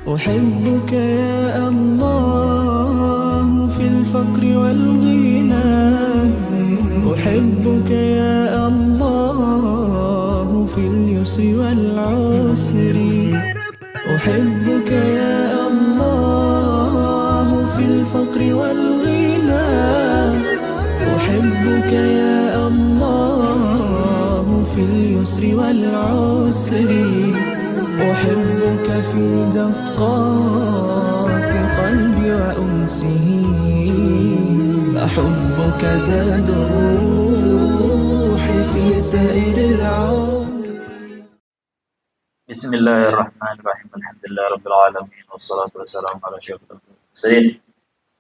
أحبك يا الله في الفقر والغنى، أحبك يا الله في اليسر والعسر، أحبك يا الله في الفقر والغنى، أحبك يا الله في اليسر والعسر، أحبك في دقات قلبي وأنسه، فحبك زاد الروح في سائر العمر. بسم الله الرحمن الرحيم. الحمد لله رب العالمين، والصلاة والسلام على أشرف المرسلين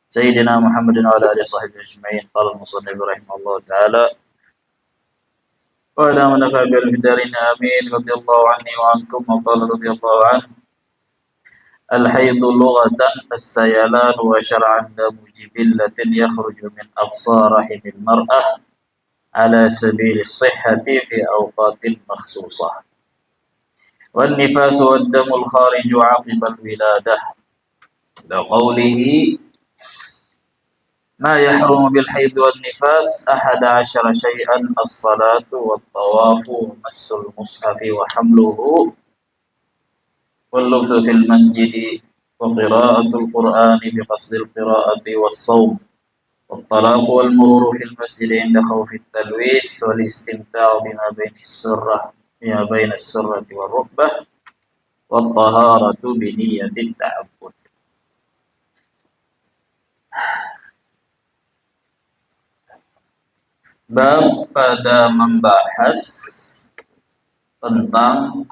سيدنا محمد وعلى آله وصحبه أجمعين. قال المصنف رحمه الله تعالى: وعلى من نفع بعلم الدارين آمين. رضي الله عني وعنكم. وقال رضي الله عنه: الحيض لغة السيلان، وشرعا دم جبلة يخرج من أقصى رحم المرأة على سبيل الصحة في أوقات مخصوصة. والنفاس والدم الخارج عقب الولادة، لقوله: ما يحرم بالحيض والنفاس 11 شيئا: الصلاة والطواف ومس المصحف وحمله واللبث في المسجد وقراءة القرآن بقصد القراءة والصوم والطلاق والمرور في المسجد عند خوف التلويث والاستمتاع بما بين السرة والركبة والطهارة بنية التعبد. Bab pada membahas tentang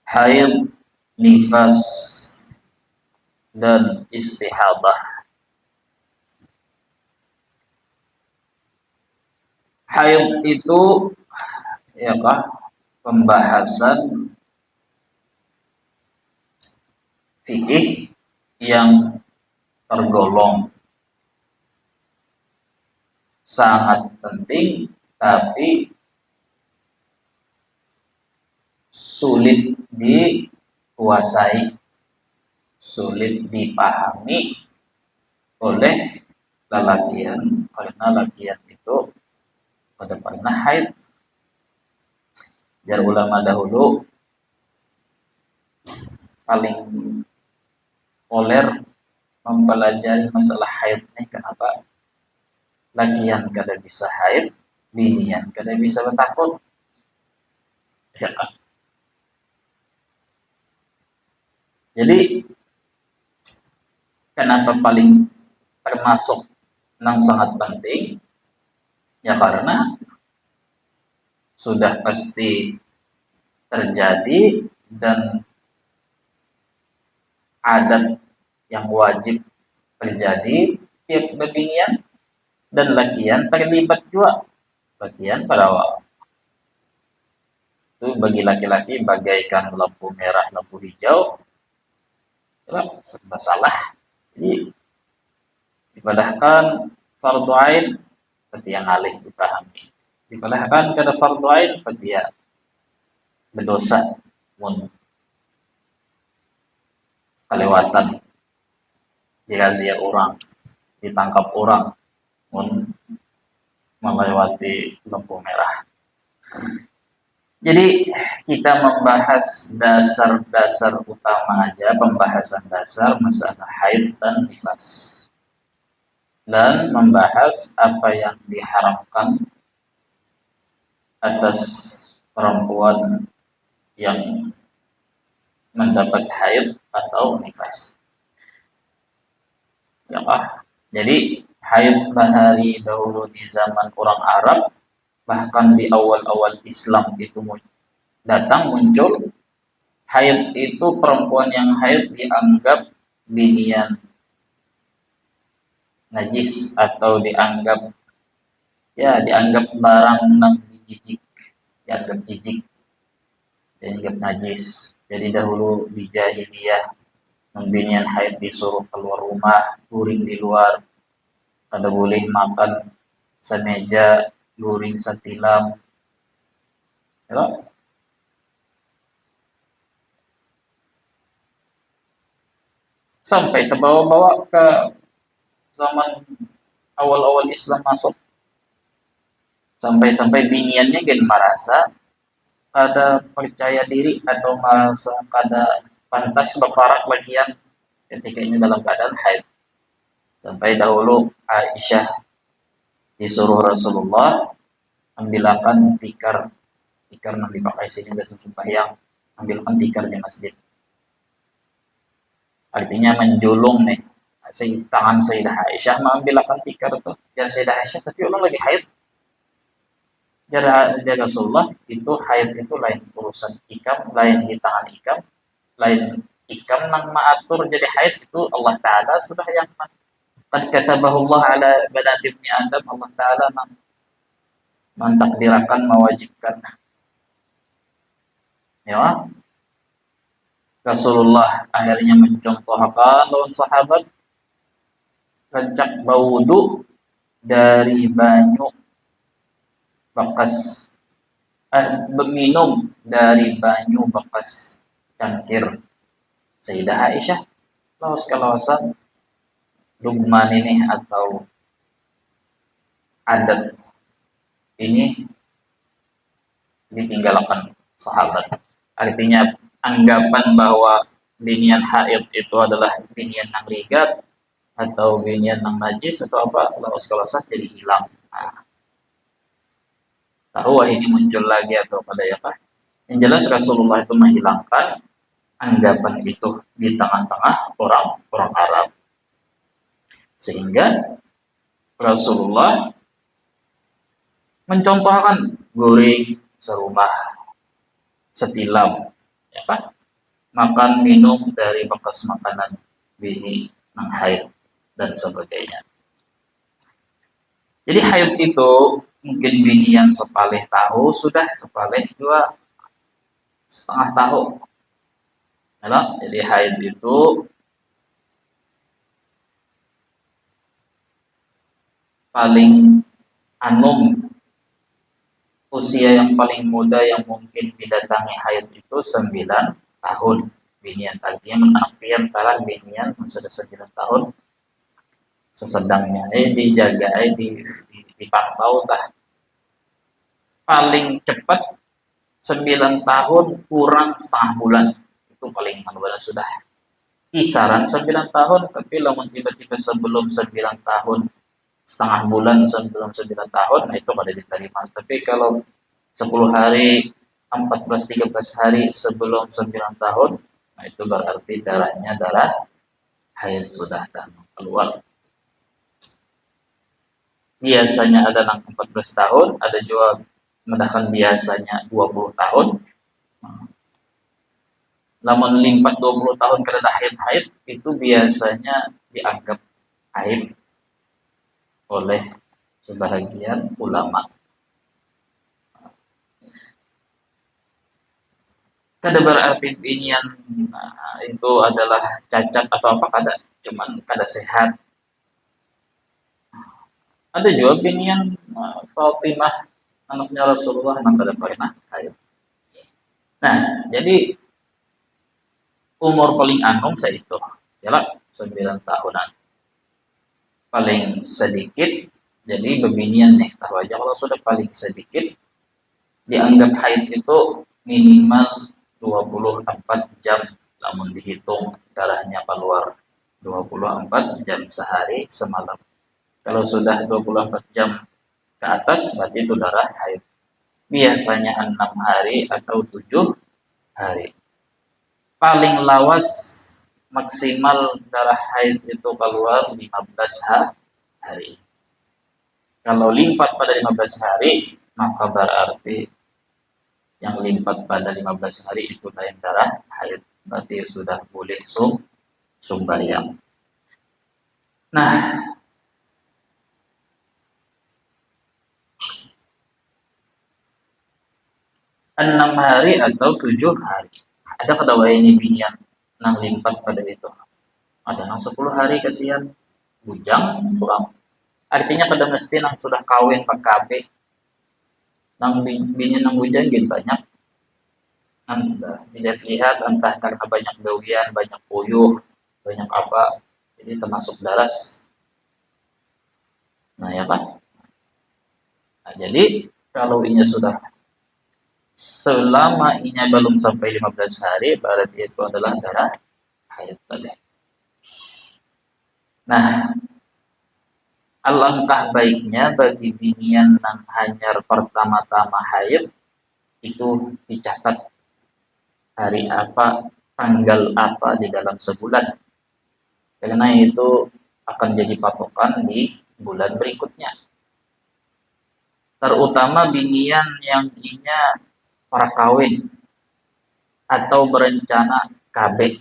haid, nifas, dan istihadah. Haid itu pembahasan fikih yang tergolong sangat penting tapi sulit dikuasai, sulit dipahami oleh lelakian, karena lelakian itu pada pernah haid. Jar ulama dahulu paling populer mempelajari masalah haid nih. Kenapa? Lakian kada bisa haid, binian kada bisa bertakut. Ya kan? Jadi kenapa paling termasuk yang sangat penting? Ya karena sudah pasti terjadi dan adat yang wajib terjadi tiap bebinian dan lakian terlibat juga. Lakian pada waktu itu bagi laki-laki bagaikan lampu merah, lampu hijau, serba salah. Jadi dipadahkan fardu ain seperti yang alih dipahami, dipadahkan kada fardu ain seperti ya berdosa mun kelewatan dirazia orang, ditangkap orang mun melewati lampu merah. Jadi kita membahas dasar-dasar utama aja, pembahasan dasar masalah haid dan nifas, dan membahas apa yang diharamkan atas perempuan yang mendapat haid atau nifas. Ya, jadi haid bahari dahulu di zaman orang Arab, bahkan di awal-awal Islam itu datang muncul. Haid itu perempuan yang haid dianggap binian najis atau dianggap barang nang jijik, dianggap jijik, dianggap najis. Jadi dahulu di jahiliyah binian haid disuruh keluar rumah, guring di luar, kada boleh makan semeja, guring setilam. Ya. sampai terbawa-bawa ke zaman awal-awal Islam masuk, sampai-sampai biniannya gen merasa kada percaya diri atau merasa kada pantas berparak bagian ketika ini dalam keadaan haid. Sampai dahulu Aisyah disuruh Rasulullah ambilkan tikar yang dipakai sini biasa sembahyang, ambilkan tikar di masjid. Artinya menjulung nih, tangan Sayyidah Aisyah mengambilkan tikar itu. Ya Sayyidah Aisyah, tapi ulun lagi haid. Jadi Rasulullah itu haid itu lain urusan ikam, lain di tangan ikam, lain ikam nang maatur jadi haid itu Allah Ta'ala sudah yang qad katabahu Allah ala banati ibni Adam, Allah Ta'ala mentakdirkan mewajibkan. Ya, Rasulullah akhirnya mencontohkan lawan sahabat rancak baudu dari banyu bekas minum dari banyu bekas cangkir Sayyidah Aisyah. Lawas kalawasan lugman ini atau adat ini ditinggalkan sahabat. Artinya anggapan bahwa binian haid itu adalah binian yang rigat atau binian yang najis atau apa, lawas kalawasan jadi hilang. Nah, tahu ini muncul lagi atau pada apa? Yang jelas Rasulullah itu menghilangkan anggapan itu di tengah-tengah orang Arab, sehingga Rasulullah mencontohkan goreng serumah, setilam, apa? Makan minum dari bekas makanan bini nang haid dan sebagainya. Jadi haid itu mungkin bini yang sepalih tahu sudah sepalih 2,5 tahun. Jadi haid itu paling usia yang paling muda yang mungkin didatangi haid itu 9 tahun. Binian artinya menafian talan binian sudah 9 tahun sesedangnya dijaga dipantau tah. Paling cepat 9 tahun kurang setengah bulan itu paling mana sudah kisaran 9 tahun, tapi lamun tiba-tiba sebelum 9 tahun setengah bulan sebelum 9 tahun, nah itu pada diterima. Tapi kalau 10 hari 14-13 hari sebelum 9 tahun, nah itu berarti darahnya darah haid sudah keluar. Biasanya ada yang 14 tahun, ada juga mendakan biasanya 20 tahun. Namun limpat 20 tahun karena haid itu biasanya dianggap haid oleh sebahagian ulama. Kada berarti ini yang itu adalah cacat atau apa, kada, cuman kada sehat. Ada juga binian Fatimah anaknya Rasulullah yang kada pernah haid. Nah, jadi umur paling anung saya itu ialah 9 tahunan. Paling sedikit, jadi bebinian nih, tahu aja kalau sudah paling sedikit dianggap haid itu minimal 24 jam, namun dihitung darahnya keluar 24 jam sehari semalam. Kalau sudah 24 jam ke atas berarti itu darah haid. Biasanya 6 hari atau 7 hari. Paling lawas maksimal darah haid itu keluar 15 hari. Kalau limpat pada 15 hari, maka berarti yang limpat pada 15 hari itu lain darah haid. Berarti sudah boleh sembahyang. Nah, 6 hari atau 7 hari. Ada kedua ini binian nang limpat pada itu. Ada nang 10 hari kasihan bujang pulang. Artinya pada mesti nang sudah kawin PKB. Nang binian nang bujang gin banyak. Dilihat-lihat entah karena banyak gawian, banyak puyuh, banyak apa, jadi termasuk darah. Nah ya kan. Nah, jadi kalau inya sudah selama inya belum sampai 15 hari berarti itu adalah darah haid tadi. Nah, alangkah baiknya bagi binian yang hanyar pertama-tama haid itu dicatat hari apa, tanggal apa di dalam sebulan. Karena itu akan jadi patokan di bulan berikutnya. Terutama binian yang inya prakawin atau berencana KB.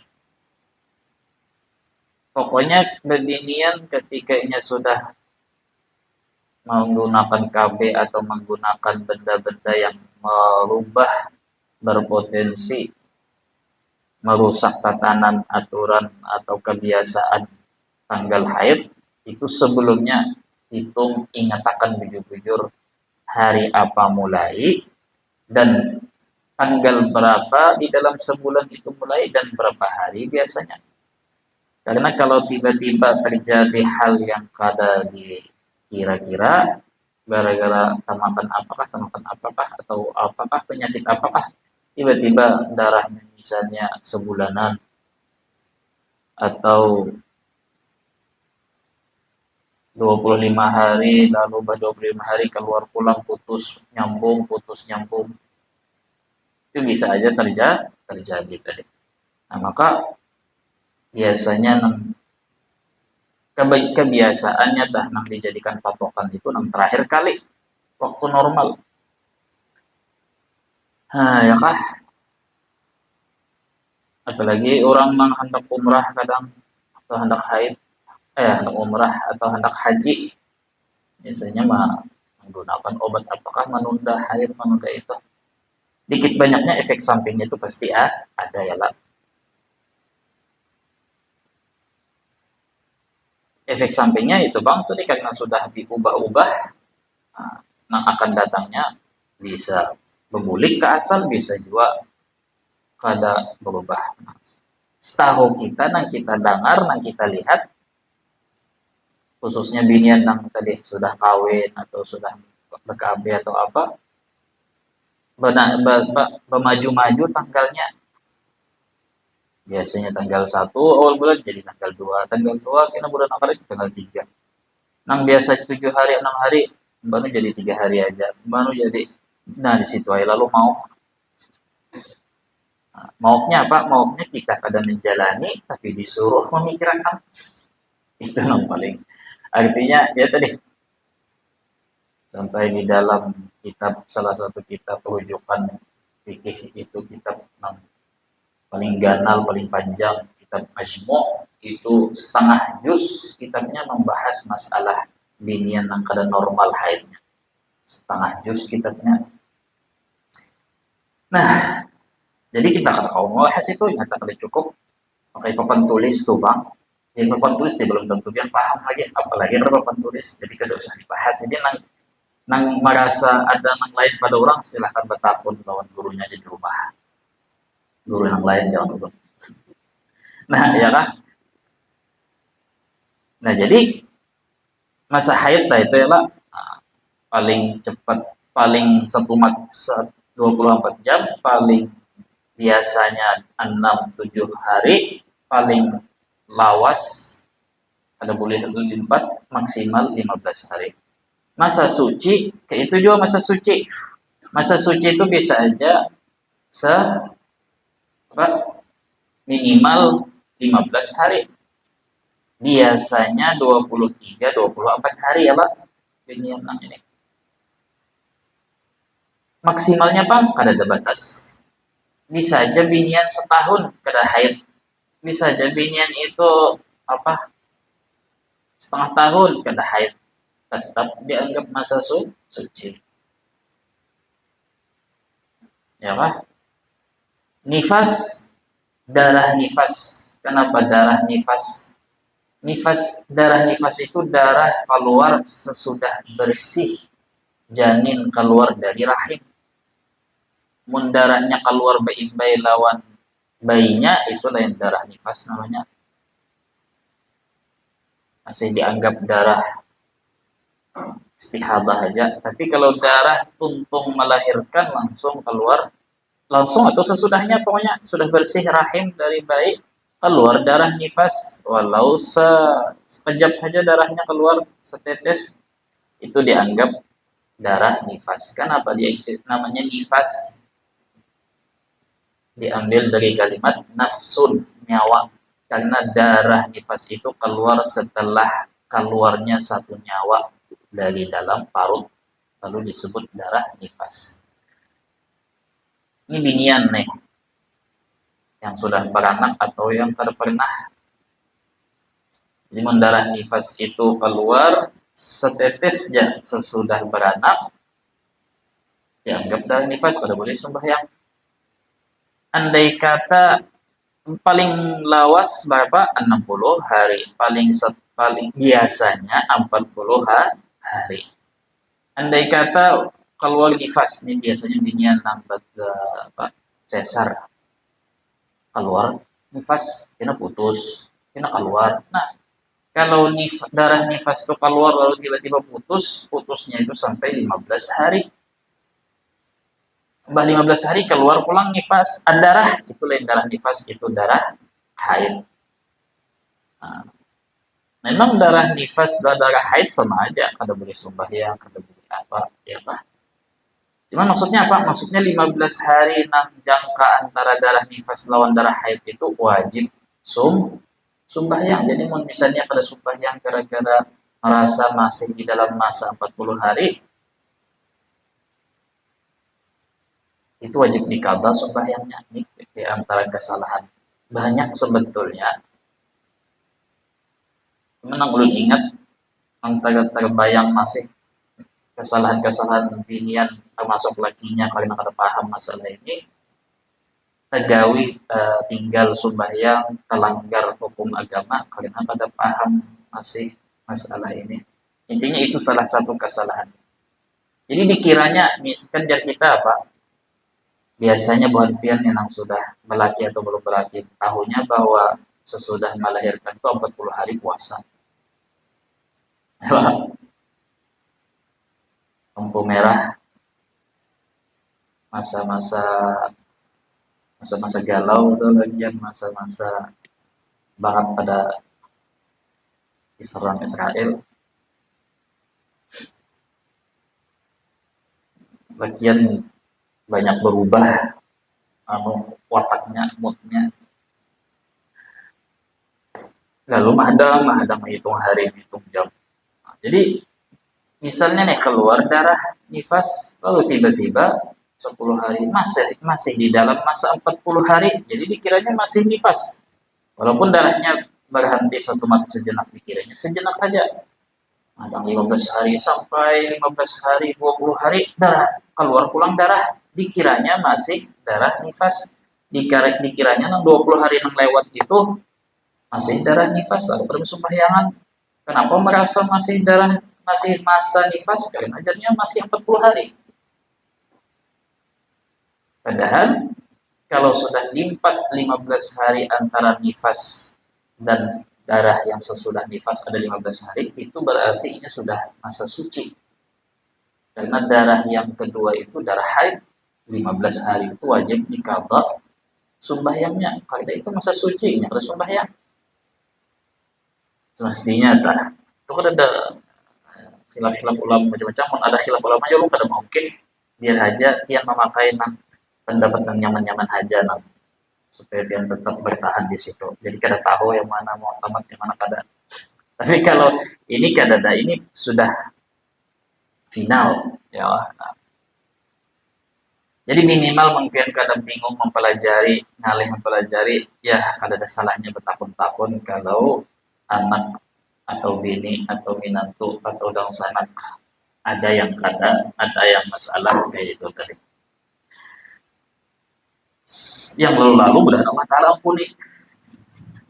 Pokoknya binian ketika inya sudah menggunakan KB atau menggunakan benda-benda yang merubah, berpotensi merusak tatanan, aturan atau kebiasaan tanggal haid, itu sebelumnya hitung, ingatakan bujur-bujur hari apa mulai dan tanggal berapa di dalam sebulan itu mulai dan berapa hari biasanya. Karena kalau tiba-tiba terjadi hal yang kada dikira-kira, gara-gara tamakan apakah atau apakah penyakit apakah, tiba-tiba darahnya misalnya sebulanan atau 25 hari, lalu 25 hari keluar pulang putus nyambung, itu bisa aja terjadi tadi. Nah, maka biasanya kebiasaannya dah nang dijadikan patokan itu nang terakhir kali waktu normal. Nah, ya kah? Apalagi orang nang hendak umrah kadang atau hendak haid, hendak umrah atau hendak haji, biasanya mah menggunakan obat apakah menunda haid, menunda itu. Dikit banyaknya efek sampingnya itu pasti ada ya lah. Efek sampingnya itu bang, jadi karena sudah diubah-ubah, nah akan datangnya bisa membulik ke asal, bisa juga kada berubah. Nah, setahu kita, nang kita dengar, nang kita lihat, khususnya binian nang tadi sudah kawin atau sudah BKB atau apa, bermaju-maju tanggalnya. Biasanya tanggal 1 awal bulan jadi tanggal 2, tanggal 2 kena bulan April tanggal 3. Nang biasa 7 hari 6 hari baru jadi 3 hari aja. Baru jadi, nah di situ aja lalu mau. Nah, maunya apa? Maunya kita kadang menjalani tapi disuruh memikirkan. Itu yang paling. Artinya ya tadi sampai di dalam kitab, salah satu kitab rujukan fikih itu kitab yang paling ganal, paling panjang, kitab Majmu', itu setengah juz kitabnya membahas masalah binian yang kada normal haidnya. Setengah juz kitabnya. Nah, jadi kita kada kau membahas itu, nyata kada cukup pakai papan tulis tuh bang. Yang papan tulis dia belum tentu yang paham lagi, apalagi ada papan tulis, jadi kada usah dibahas. Jadi nang merasa ada nang lain pada orang, silahkan bertakun lawan gurunya aja di rumah. Guru yang lain jangan dulu. Nah, ya kan? Nah, jadi masa haid lah itu ya lah, paling cepat, paling 24 jam, paling biasanya 6-7 hari, paling lawas ada boleh 4, maksimal 15 hari. Masa suci, kayak itu juga masa suci. Masa suci itu bisa aja minimal 15 hari. Biasanya 23-24 hari ya Pak. Ini maksimalnya Bang kada ada batas. Bisa aja binian setahun kada haid. Bisa aja binian itu setengah tahun kada haid. Tetap dianggap masa suci. Ya Pak. Nifas, darah nifas. Kenapa darah nifas? Darah nifas itu darah keluar sesudah bersih janin keluar dari rahim. Mun darahnya keluar bayi lawan bayinya, itu lain darah nifas namanya. masih dianggap darah istihadah aja. Tapi kalau darah tuntung melahirkan langsung keluar, langsung atau sesudahnya, pokoknya sudah bersih rahim dari bayi, keluar darah nifas, walau sekejap saja darahnya keluar setetes, itu dianggap darah nifas. Kenapa dia namanya nifas? Diambil dari kalimat nafsun, nyawa. Karena darah nifas itu keluar setelah keluarnya satu nyawa dari dalam parut, lalu disebut darah nifas. Ini binian nih, yang sudah beranak atau yang tidak pernah. Jadi darah nifas itu keluar setetes sesudah beranak, dianggap darah nifas, pada boleh sembahyang. Andai kata paling lawas berapa? 60 hari. Paling biasanya 40 hari. Andai kata keluar nifas, ini biasanya binian lambat sesar. Keluar nifas, kena putus, kena keluar. Nah, kalau darah nifas itu keluar lalu tiba-tiba putusnya itu sampai 15 hari. 15 hari keluar pulang nifas, darah, itu lain darah nifas, itu darah haid. Nah, memang darah nifas dan darah haid sama aja, kada boleh sembahyang, kada boleh apa, ya Pak. Cuma maksudnya apa? Maksudnya 15 hari jangka antara darah nifas lawan darah haid itu wajib sembahyang. Jadi misalnya kada sembahyang gara-gara merasa masih di dalam masa 40 hari, itu wajib dikabah sembahyangnya. Ini di antara kesalahan banyak sebetulnya. Memang ulun ingat, antara terbayang masih kesalahan-kesalahan binian termasuk lakinya karena kada paham masalah ini. Tegawi tinggal sembahyang terlanggar hukum agama karena kada paham masih masalah ini. Intinya itu salah satu kesalahan. Jadi dikiranya misalkan jar kita apa? Biasanya buat pian yang sudah berlaki atau belum berlaki, tahunya bahwa sesudah melahirkan itu 40 hari puasa. Lampu merah, masa-masa galau itu lagian masa-masa banget pada diserang Israel. Lagian banyak berubah wataknya, moodnya. Lalu mahadam menghitung hari, menghitung jam. Nah, jadi misalnya nih keluar darah nifas, lalu tiba-tiba 10 hari masih di dalam masa 40 hari, jadi dikiranya masih nifas. Walaupun darahnya berhenti satu mati sejenak, dikiranya sejenak saja. Ada 15 hari sampai 15 hari, 20 hari darah keluar pulang darah, dikiranya masih darah nifas. Dikiranya 20 hari yang lewat itu masih darah nifas, lalu bersembahyangan. Kenapa merasa masih masa nifas? Karena ajarnya masih 40 hari. Padahal kalau sudah lipat 15 hari antara nifas dan darah yang sesudah nifas ada 15 hari, itu berarti ini sudah masa suci. Karena darah yang kedua itu darah haid, 15 hari itu wajib dikabah sembahyangnya. Kalau itu masa suci, ini harus sembahyang. Semestinya itu kan ada khilaf ulama macam-macam, ada khilaf ulama ya lu pada mungkin biar aja yang memakai pendapat yang nyaman-nyaman aja supaya dia tetap bertahan di situ. Jadi kada tahu yang mana mau tamat, yang mana kada. Tapi kalau ini kada ada, ini sudah final ya. Nah. Jadi minimal mungkin kada bingung ngalih mempelajari, ya kada ada salahnya bertakun-takun kalau anak atau bini atau minantu atau daun sanak ada yang masalah kayak itu tadi. Yang lalu mudah Allah Ta'ala ampuni.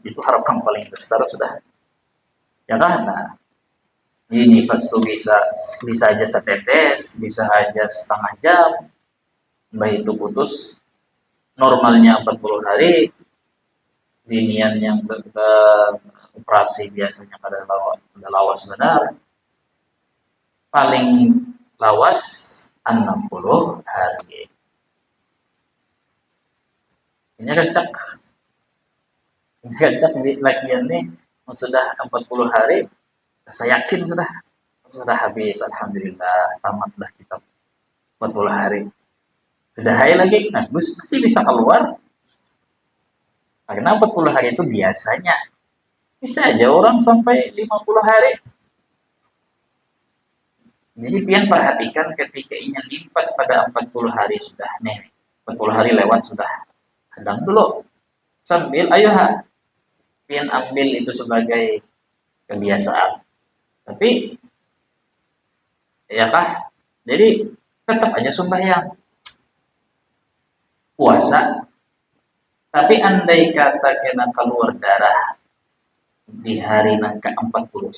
Itu harapan paling besar sudah. Ya kan? Nah, ini nifas itu bisa aja setetes, bisa aja setengah jam. Mbah itu putus. Normalnya 40 hari. Binian yang operasi biasanya kada lawas benar, paling lawas 60 hari. Ini kencak lakian nih sudah 40 hari, saya yakin sudah habis, alhamdulillah tamatlah kita 40 hari. Sudah hari lagi, nah masih bisa keluar. Karena 40 hari itu biasanya bisa aja orang sampai 50 hari. Jadi pian perhatikan ketika ingin lipat pada 40 hari sudah nih, 40 hari lewat sudah, hadang dulu sambil ayo pian ambil itu sebagai kebiasaan. Tapi ya kah? Jadi tetap aja sembahyang, puasa. Tapi andai kata kena keluar darah di hari nang ke-41,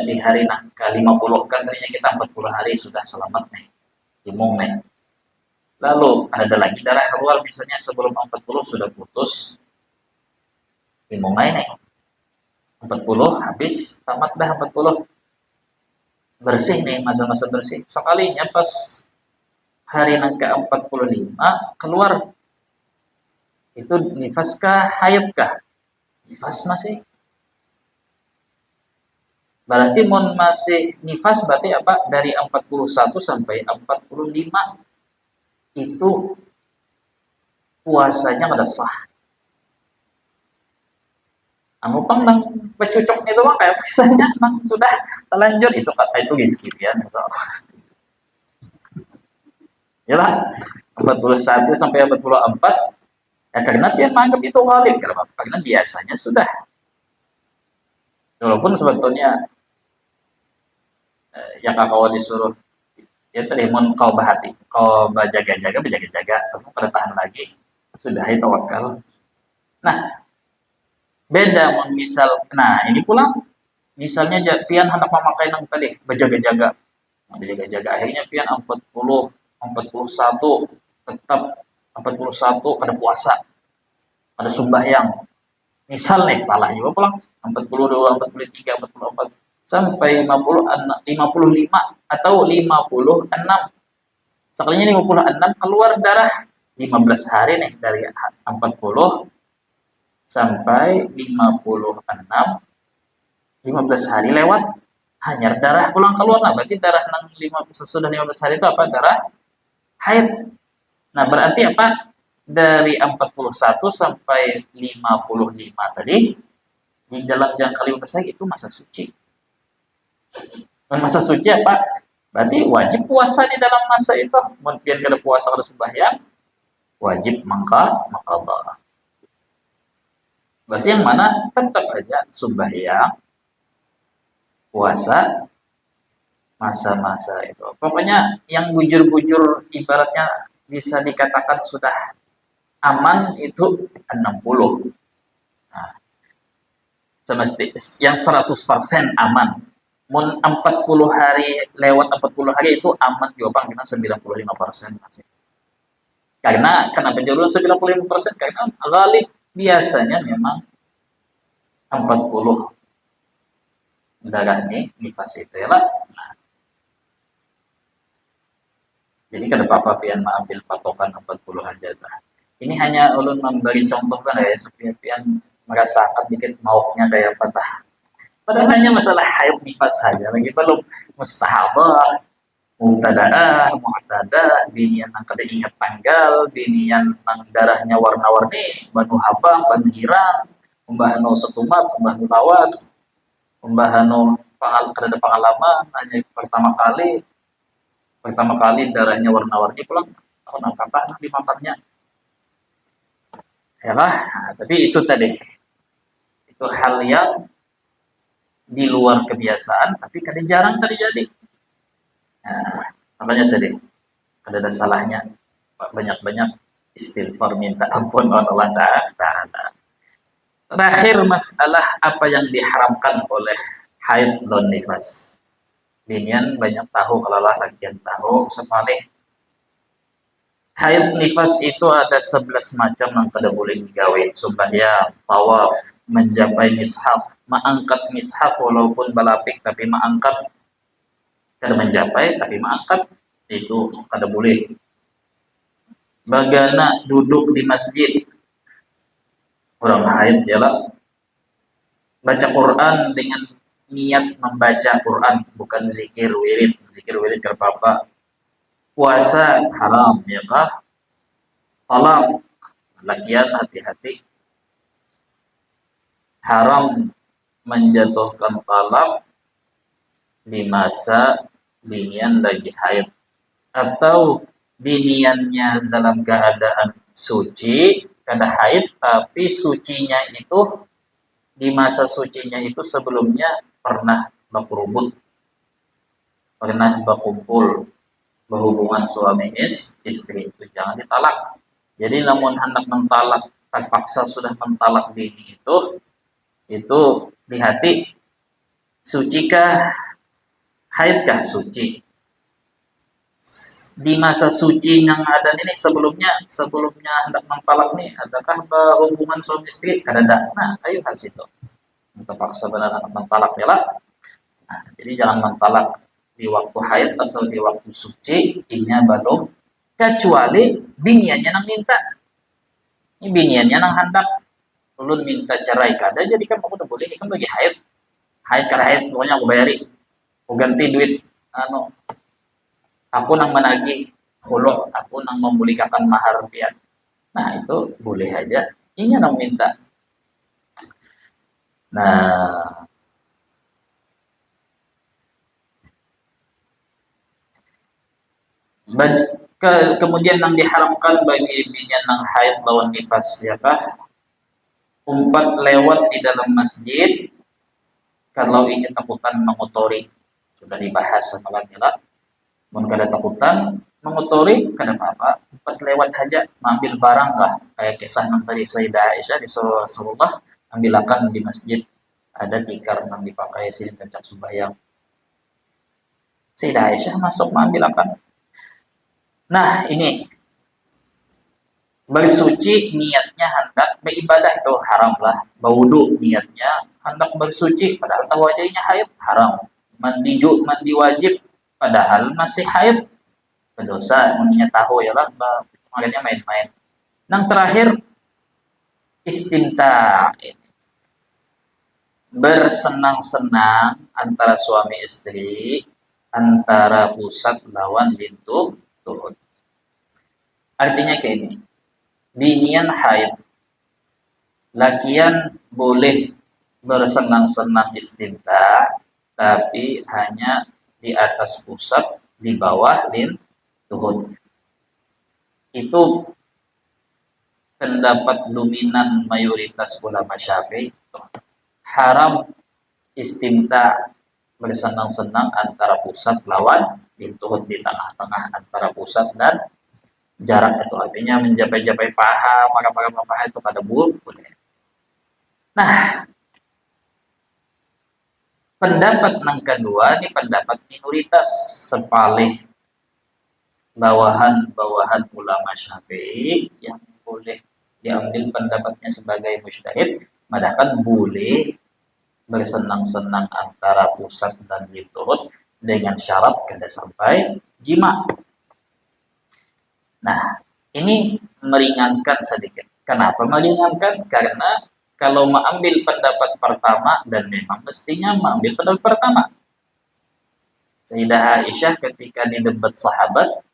di hari nang ke-50, kan tadinya kita 40 hari sudah selamat nih, dimong nih. Lalu ada lagi darah keluar misalnya sebelum 40 sudah putus, dimong nih. 40 habis, tamat dah 40. Bersih nih, masa-masa bersih. Sekalinya pas hari nang ke-45 keluar, itu nifas kah, haid kah? Nifas masih. Berarti mon masih nifas berarti apa? Dari 41 sampai 45 itu puasanya kada sah. Anu pang nang pecucok itu mah kayak misalnya nang sudah terlanjur itu skip ya. Yalah 41 sampai 44 ya karena dia menganggap itu valid karena biasanya sudah. Walaupun sebetulnya yang kakak disuruh ya tadi mon kau bahati, kau berjaga-jaga, tapi pada tahan lagi sudah itu tawakal. Nah beda mon misal, nah ini pula misalnya pian hendak memakai nang tadi berjaga-jaga akhirnya pian 41 tetap 41 kada puasa, ada sembahyang misal nih salah juga pulang 42, 43, 44 sampai 55 atau 56. Sekalinya 56 keluar darah 15 hari nih dari 40 sampai 56, 15 hari lewat hanya darah pulang keluar. Nah berarti darah sesudah 15 hari itu apa? Darah haid. Nah berarti apa? Dari 41 sampai 55 tadi di dalam jangka 15 hari itu masa suci. Masa suci apa? Berarti wajib puasa di dalam masa itu. Mungkin kada puasa kada sembahyang, wajib maqadha. Berarti yang mana tetap aja sembahyang, puasa, masa-masa itu. Pokoknya yang bujur-bujur ibaratnya bisa dikatakan sudah aman itu 60. Nah, semesti yang 100% aman. Mun 40 hari lewat 40 hari itu aman jawaban kita 95% masih. Karena kenapa jalur 95%? Karena ghalib biasanya memang 40 darah nih nifas itu ya lah. Nah, jadi kada apa-apa pian mengambil patokan 40 aja lah. Ini hanya ulun memberi contoh kan ya supaya pian merasakan dikit mauknya kayak patah. Padahal hanya masalah haid nifas saja, lagi belum mustahadah, mubtadaah, mu'tadah, binian yang kada ingat tanggal, binian yang darahnya warna-warni, banu habang, banu hirang, umbahano setumat, umbahano lawas, umbahano kada pengalaman, hanya pertama kali darahnya warna-warni pulang, tahun angkatan di makamnya. Ya lah, nah, tapi itu tadi, itu hal yang di luar kebiasaan, tapi kadang jarang terjadi. Nah, makanya tadi ada salahnya banyak-banyak istighfar minta ampun Allah Ta'ala. Terakhir masalah apa yang diharamkan oleh haid dan nifas. Binian banyak tahu kalau lah lakian tahu semalih Haid nifas itu ada 11 macam yang tidak boleh digawe. Sembahyang, tawaf, mencapai mishaf, mengangkat mishaf walaupun balapik tapi mengangkat, tidak mencapai tapi mengangkat, itu kada boleh. Bagaimana duduk di masjid, orang haid ialah baca Quran dengan niat membaca Quran, bukan zikir wirid. Zikir wirid apa? Puasa haram ya kah? Talak, lakian hati-hati, haram menjatuhkan talak di masa binian lagi haid, atau biniannya dalam keadaan suci kada haid, tapi sucinya itu di masa sucinya itu sebelumnya pernah berkerubut, pernah berkumpul, berhubungan suami istri, itu jangan ditalak. Jadi namun hendak mentalak terpaksa sudah mentalak bini itu di hati, sucikah haidkah? Suci. Di masa suci yang ada ini sebelumnya hendak mentalak nih, adakah berhubungan suami istri? Ada. Nah, ayo khas itu. Terpaksa benar hendak mentalak ya lah. Nah, jadi jangan mentalak di waktu haid atau di waktu suci, inya belum, kecuali biniannya nang minta. Ini biniannya nang hendak ulun minta cerai kada, jadi kan aku udah boleh, kan bagi haid kada haid pokoknya aku bayari, aku ganti duit, aku nang menagih khulu, aku nang memulihkan mahar rupiah. Nah itu boleh aja, ini nang minta. Nah, kemudian yang diharamkan bagi binian nang haid lawan nifas siapa? Umpat lewat di dalam masjid kalau ini takutan mengotori. Sudah dibahas sama laki-laki. Mun kada takutan mengotori kada apa-apa. Umpat lewat saja, mengambil barang lah. Kayak kisah nang tadi Sayyidah Aisyah disuruh Rasulullah ambilakan di masjid. Ada tikar yang dipakai sini kancak sembahyang. Sayyidah Aisyah masuk mengambilakan. Nah ini bersuci niatnya hendak beribadah itu haram lah. Berwudu niatnya hendak bersuci padahal tahu wajahnya haid, haram. Mandi wajib padahal masih haid, berdosa. Mengingat tahu ya lah, makanya main-main. Yang terakhir istimta, bersenang-senang antara suami istri, antara pusat lawan lintuh tuhun. Artinya kayak ini, binian haid, lakian boleh bersenang-senang istimta, tapi hanya di atas pusat, di bawah lintuhun. Itu pendapat dominan mayoritas ulama Syafi'i. Haram istimta, bersenang-senang antara pusat lawan lintuhun, di tengah-tengah antara pusat dan jarak, itu artinya menjapai-japai paha, maka paha itu pada boleh. Nah, pendapat yang kedua ini pendapat minoritas, sepalih bawahan ulama Syafi'i yang boleh diambil pendapatnya sebagai mujtahid, madahkan boleh bersenang-senang antara pusat dan lintuhun dengan syarat kada sampai jima. Nah, ini meringankan sedikit. Kenapa meringankan? Karena kalau mengambil pendapat pertama, dan memang mestinya mengambil pendapat pertama. Sayyidah Aisyah ketika di debat sahabat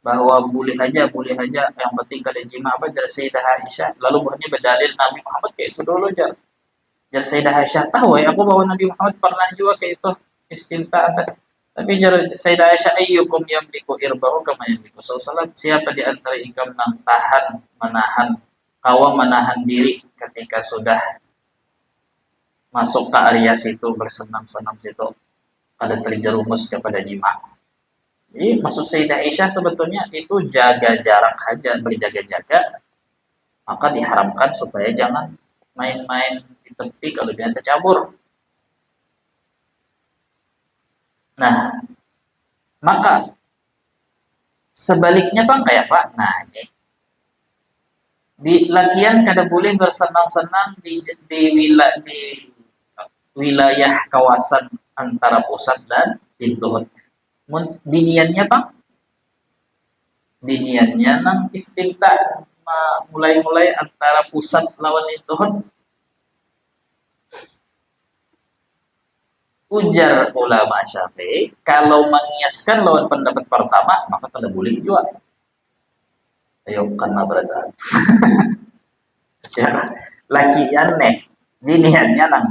bahwa boleh aja, yang penting kada jima apa jar Sayyidah Aisyah, lalu buahnya berdalil Nabi Muhammad kayak itu dulu jar Sayyidah Aisyah, tahu ya aku bahwa Nabi Muhammad pernah juga kayak itu istimta. Tapi jar Sayyidah Aisyah, ayyukum yamliku irbahu kama yamliku sallallahu, siapa di antara ikam nang tahan menahan diri ketika sudah masuk ke area situ, bersenang-senang situ, ada terjerumus kepada jima. Jadi maksud Sayyidah Aisyah sebetulnya itu jaga jarak saja, berjaga-jaga, maka diharamkan supaya jangan main-main di tepi kalau dia tercabur. Nah, maka Sebaliknya bang kayak apa? Nah ini di lakian kada boleh bersenang-senang di wilayah kawasan antara pusat dan Intuhut. Biniannya bang, biniannya nang istimta mulai-mulai antara pusat lawan Intuhut. Ujar ulama Syafi'i, kalau mengiaskan lawan pendapat pertama, maka tidak boleh juga. Ayo karena berada. Ya, lakian nih, biniannya nang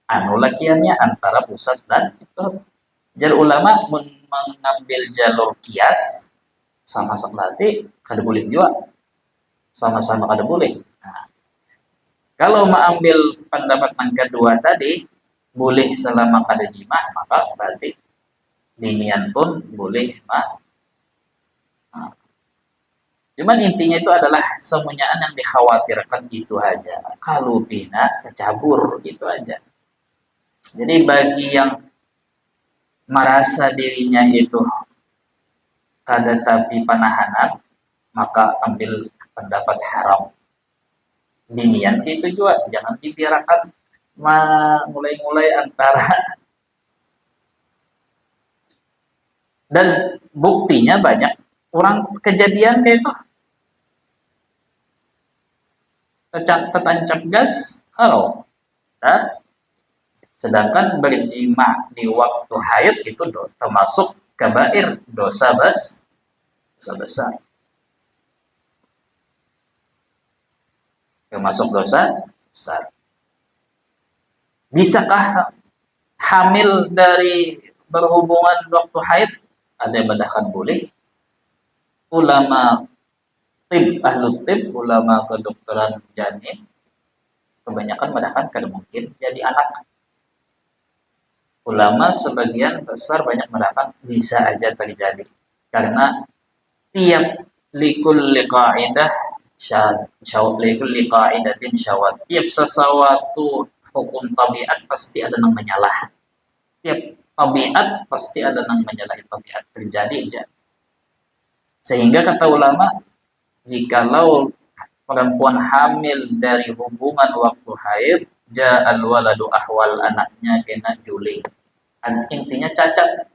anu lakiannya antara pusat dan Intuhut. Jar ulama mengambil jalur kias sama-sama berarti kada boleh juga. Sama-sama kada boleh. Nah, kalau mengambil pendapat yang kedua tadi, boleh selama kada jima, maka berarti binian pun boleh mah. Nah, cuman intinya itu adalah semuanya yang dikhawatirkan itu aja. Kalau bina tercabur gitu aja. Jadi bagi yang merasa dirinya itu kada tapi panahanan, maka ambil pendapat haram. Binian itu juga jangan dibiarkan mulai-mulai antara. Dan buktinya banyak orang kejadian kayak itu tetancap gas halo nah, sedangkan berjima di waktu haid itu termasuk kabair dosa besar termasuk dosa besar. Bisakah hamil dari berhubungan waktu haid? Ada yang mendahkan boleh. Ulama tib, ulama kedokteran janin kebanyakan mendahkan kada mungkin jadi anak. Ulama sebagian besar banyak mendahkan bisa aja terjadi karena tiap likulli qa'idah likulli qa'idatin syawat. Tiap sesuatu hukum tabiat pasti ada yang menyalah. Tiap tabiat pasti ada yang menyalahi tabiat terjadi aja. Sehingga kata ulama, jikalau perempuan hamil dari hubungan waktu haid, ja'al waladu ahwal, anaknya kena juling. Intinya cacat.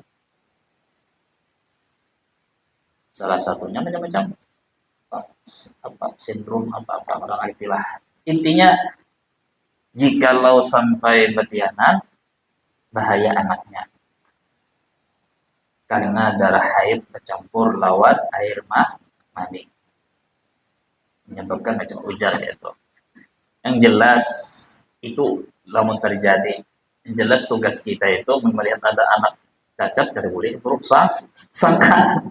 Salah satunya macam-macam. Apa sindrom apa orang artilah. Intinya jikalau sampai betianan, bahaya anaknya. Karena darah haid bercampur lawan air mani. Menyebabkan macam ujar itu. Yang jelas itu lamun terjadi. Yang jelas tugas kita itu melihat ada anak cacat tidak boleh buruk sangka.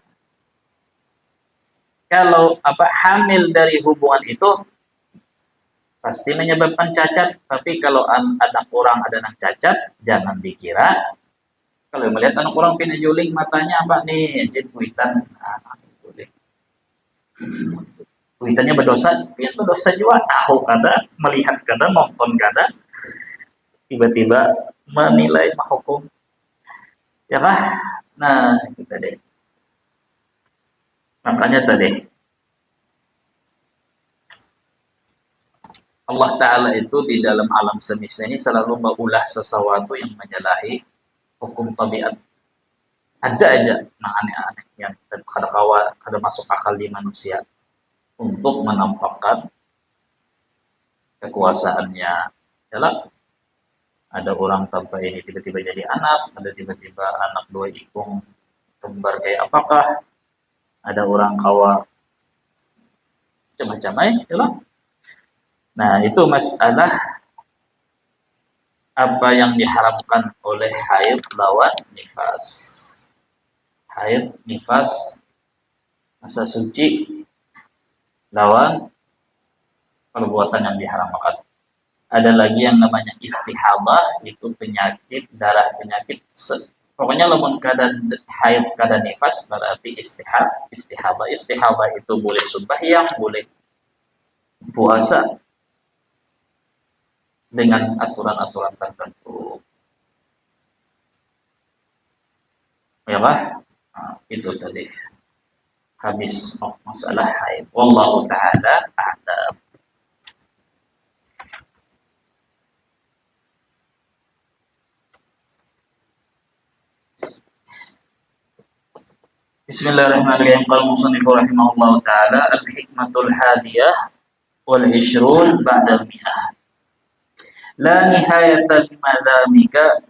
Kalau hamil dari hubungan itu pasti menyebabkan cacat, tapi kalau anak orang ada yang cacat, jangan dikira kalau melihat anak orang pindah juling matanya apa nih, jadi kuitan, boleh. Kuitannya berdosa, ya berdosa juga, tahu kada, melihat kada, nonton kada, tiba-tiba menilai menghukum, ya kah? Nah itu tadi. Makanya tadi Allah Ta'ala itu di dalam alam semesta ini selalu mengulah sesuatu yang menyalahi hukum tabiat. Ada aja yang aneh-aneh yang kada masuk akal di manusia untuk menampakkan kekuasaannya. Yalah, ada orang tanpa ini tiba-tiba jadi anak, ada tiba-tiba anak dua ikung kembar kayak apakah, ada orang kawa macam-macam yalah. Nah, itu masalah apa yang diharapkan oleh haid lawan nifas. Haid, nifas, masa suci lawan perbuatan yang diharamkan. Ada lagi yang namanya istihadah, itu penyakit darah, penyakit pokoknya lamun keadaan haid keadaan nifas berarti istihadah itu boleh sembahyang, boleh puasa dengan aturan-aturan tertentu. Ya, itu tadi. habis masalah haid. Wallahu taala a'lam. Bismillahirrahmanirrahim. Qala musannif rahimahullahu taala al-hikmatul hadiyah wal 'ishrun ba'da al-mi'ah. La nihayata limadamika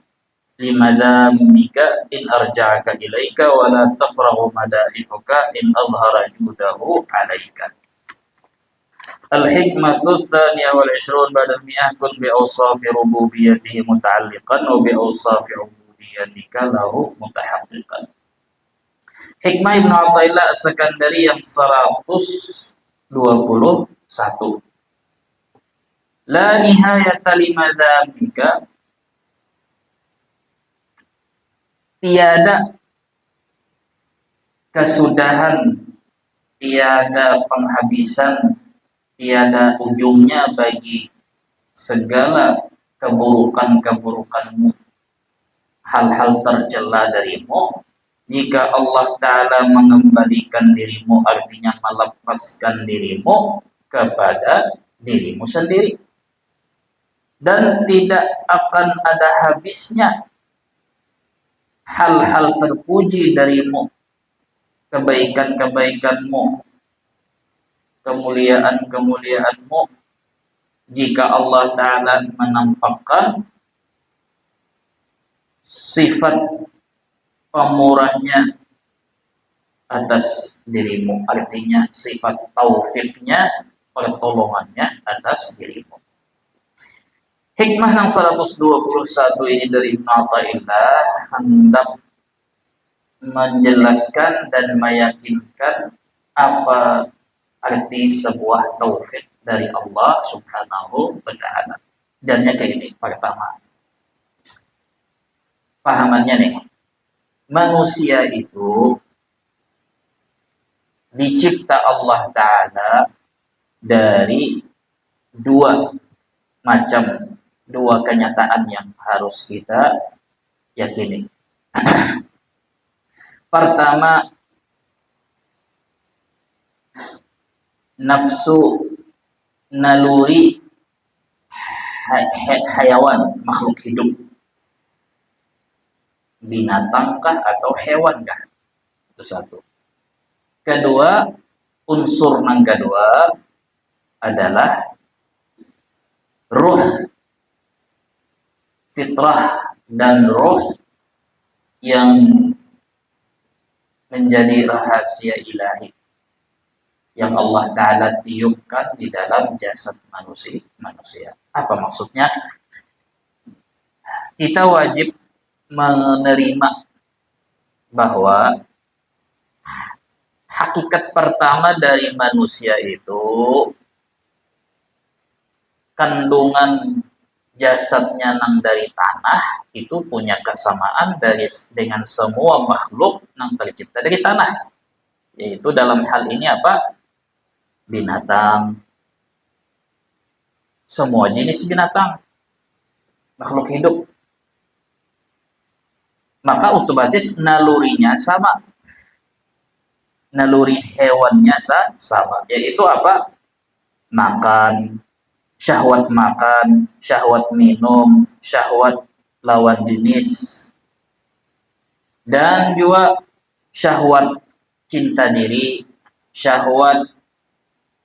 in arja'aka ilaika wa la tafrahu madaihuka in azhara judahu alaika. Al-hikmatu tsaniyah wal 'ishrun ba'da al-mi'ah kun bi awsafi rububiyyatihi muta'alliqan wa bi awsafi ubudiyyatika lahu mutahaqqiqan. Hikmah Ibnu Athaillah As-Sakandari yang 121. La nihayata limadamika, tiada kesudahan, tiada penghabisan, tiada ujungnya bagi segala keburukan-keburukanmu, hal-hal tercela darimu. Jika Allah Ta'ala mengembalikan dirimu, artinya melepaskan dirimu kepada dirimu sendiri. Dan tidak akan ada habisnya hal-hal terpuji darimu, kebaikan-kebaikanmu, kemuliaan-kemuliaanmu, jika Allah Ta'ala menampakkan sifat pemurahnya atas dirimu, artinya sifat taufiknya, pertolongannya atas dirimu. Hikmah yang 121 ini dari Ibnu Athaillah hendak menjelaskan dan meyakinkan apa arti sebuah taufik dari Allah Subhanahu wa Ta'ala. Dannya kayak ini. Pertama, pahamannya nih, manusia itu dicipta Allah Ta'ala dari dua kenyataan yang harus kita yakini. Pertama, nafsu naluri hayawan, makhluk hidup, binatangkah atau hewankah? Itu satu. Kedua, unsur yang kedua adalah ruh, fitrah dan ruh yang menjadi rahasia ilahi yang Allah Ta'ala tiupkan di dalam jasad manusia. Apa maksudnya? Kita wajib menerima bahwa hakikat pertama dari manusia itu kandungan jasadnya nang dari tanah itu punya kesamaan dengan semua makhluk yang tercipta dari tanah, yaitu dalam hal ini apa? Binatang, semua jenis binatang, makhluk hidup. Maka otomatis nalurinya sama, naluri hewannya sama, yaitu apa? Makan, syahwat makan, syahwat minum, syahwat lawan jenis, dan juga syahwat cinta diri, syahwat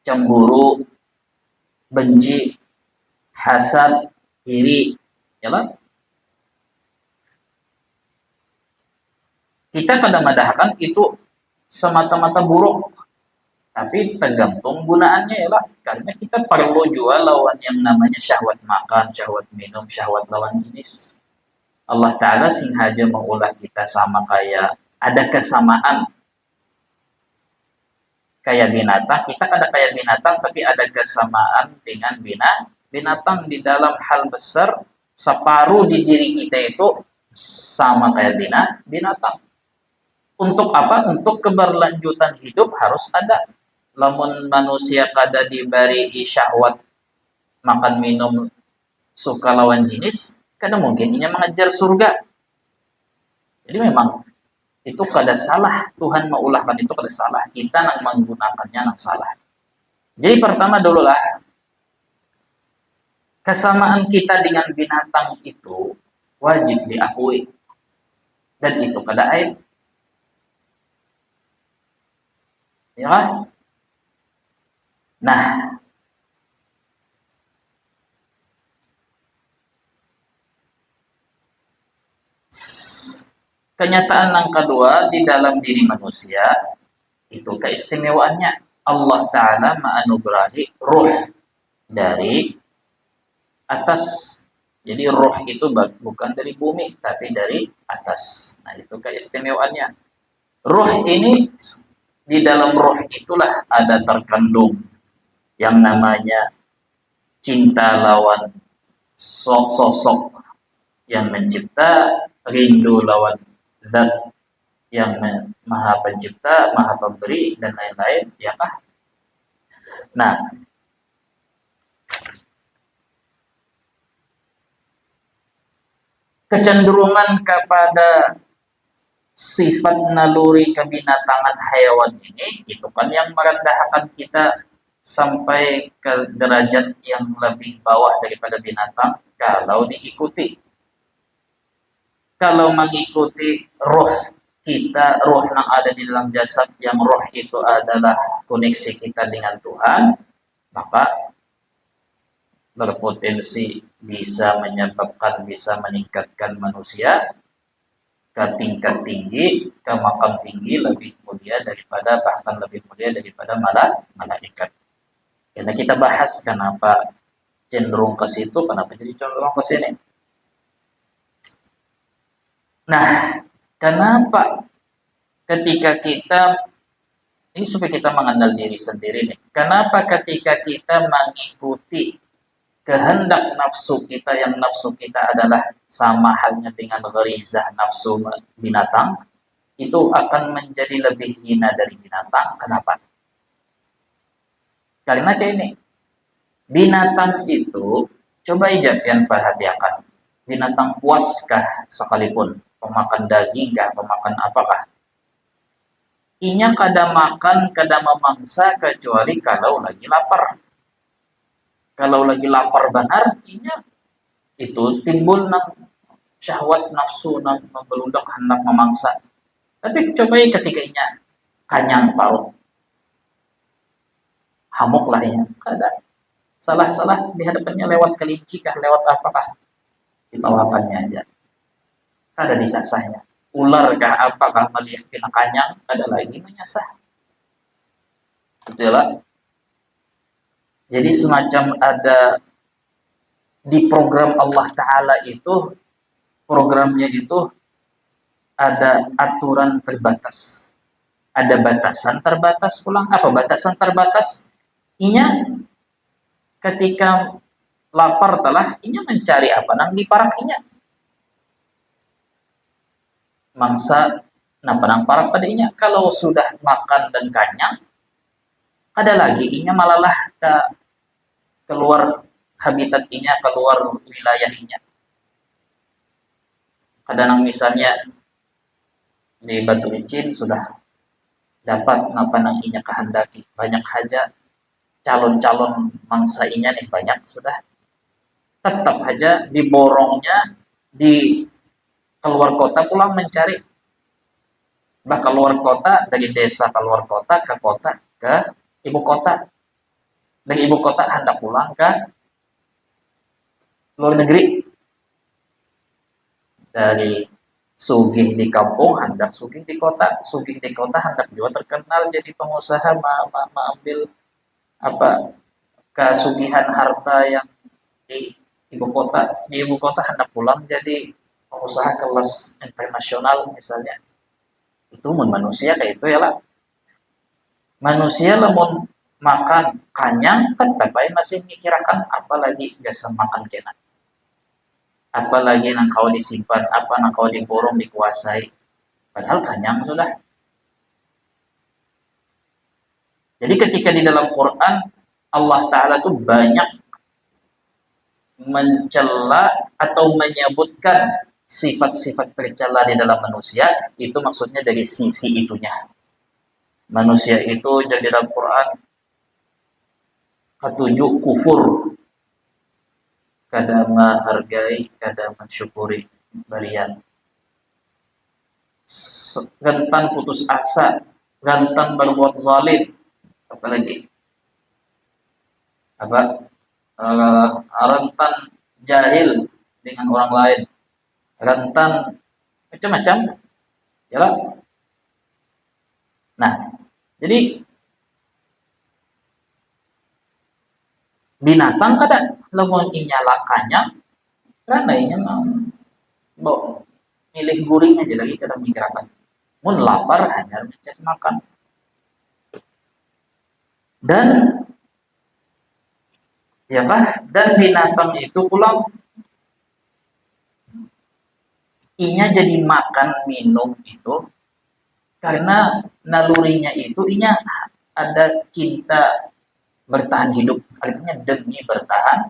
cemburu, benci, hasad, iri, ya. Kita kadang-kadang itu semata-mata buruk, tapi tergantung gunaannya ya lah. Karena kita perlu juga lawan yang namanya syahwat makan, syahwat minum, syahwat lawan jenis. Allah Ta'ala sengaja mengulah kita sama kayak ada kesamaan kayak binatang. Kita ada kayak binatang tapi ada kesamaan dengan binatang di dalam hal besar. Separuh di diri kita itu sama kayak binatang. Untuk apa? Untuk keberlanjutan hidup harus ada. Lamun manusia kada diberi syahwat makan minum suka lawan jenis, kada mungkin ini mengejar surga. Jadi memang itu kada salah, Tuhan maulahkan itu kada salah, kita nang menggunakannya nang salah. Jadi pertama dululah kesamaan kita dengan binatang itu wajib diakui dan itu kada aib. Ya. Nah, kenyataan yang kedua di dalam diri manusia itu keistimewaannya. Allah Ta'ala menganugerahi ruh dari atas. Jadi ruh itu bukan dari bumi tapi dari atas. Nah, itu keistimewaannya. Ruh ini, di dalam ruh itulah ada terkandung yang namanya cinta lawan sosok yang mencipta, rindu lawan zat yang maha pencipta, maha pemberi, dan lain-lain, ya kah? Nah, kecenderungan kepada sifat naluri kebinatangan hewan ini, itu kan yang merendahkan kita sampai ke derajat yang lebih bawah daripada binatang kalau diikuti. Kalau mengikuti roh kita, roh yang ada di dalam jasad, yang roh itu adalah koneksi kita dengan Tuhan, maka berpotensi bisa menyebabkan, bisa meningkatkan manusia ke tingkat tinggi, ke makam tinggi, lebih mulia daripada, bahkan lebih mulia daripada malaikat. Karena kita bahas kenapa cenderung ke situ, kenapa jadi cenderung ke sini. Nah, kenapa ketika kita, ini supaya kita mengenal diri sendiri nih, kenapa ketika kita mengikuti kehendak nafsu kita, yang nafsu kita adalah sama halnya dengan gharizah nafsu binatang, itu akan menjadi lebih hina dari binatang. Kenapa? Karena kayak ini, binatang itu, coba aja yang perhatikan, binatang puaskah sekalipun, pemakan daging kah, pemakan apakah, inya kada makan, kada memangsa kecuali kalau lagi lapar. Kalau lagi lapar benar, inya itu timbul nang syahwat nafsu nang membeludak hendak memangsa. Tapi coba ketika inya kanyang parut, hamuk lah inya, kada. Salah-salah di hadapannya lewat kelinci kah, lewat apakah, ditawakannya aja. Kada disasahnya. Ular kah apakah melihat kena kanyang, kada lagi menyasah. Betul lah. Jadi semacam ada di program Allah Ta'ala itu, programnya itu ada aturan terbatas. Ada batasan terbatas pulang. Apa batasan terbatas? Inya ketika lapar telah, inya mencari apa nang di parak inya. Mangsa nah penang parak pada inya. Kalau sudah makan dan kanyang, ada lagi inya malalah keluar habitat inya, keluar wilayah inya. Kadang misalnya di Batu Licin sudah dapat apa nang inya kehendaki, banyak aja calon-calon mangsa inya nih, banyak sudah, tetap aja diborongnya di keluar kota pulang mencari, bah keluar kota, dari desa keluar kota ke kota, ke ibu kota, dari ibu kota hendak pulang ke luar negeri, dari sugih di kampung hendak sugih di kota, sugih di kota hendak juga terkenal jadi pengusaha, mengambil apa kesugihan harta yang di ibu kota hendak pulang jadi pengusaha kelas internasional misalnya. Itu manusia kayak itu ya lah. Manusia lamun makan kanyang tetap aja masih mikirakan apalagi biasa makan kena, apalagi nang kau disimpan, apa nang kau diborong dikuasai, padahal kanyang sudah. Jadi ketika di dalam Quran Allah Ta'ala tuh banyak mencela atau menyebutkan sifat-sifat tercela di dalam manusia, itu maksudnya dari sisi itunya. Manusia itu jadi dalam Quran ketujuh kufur, kada menghargai, kada mensyukuri barian. Rentan putus asa, rentan berbuat zalim, apalagi apa rentan jahil dengan orang lain, rentan macam-macam, ya. Nah, jadi binatang kada lamun inya lakanya, karena inya mau milih guring aja lagi kada mikirakan. Mun lapar hanya mencari makan. Dan ya kah? Dan binatang itu pulang inya jadi makan minum itu karena nalurinya itu inya ada cinta bertahan hidup, artinya demi bertahan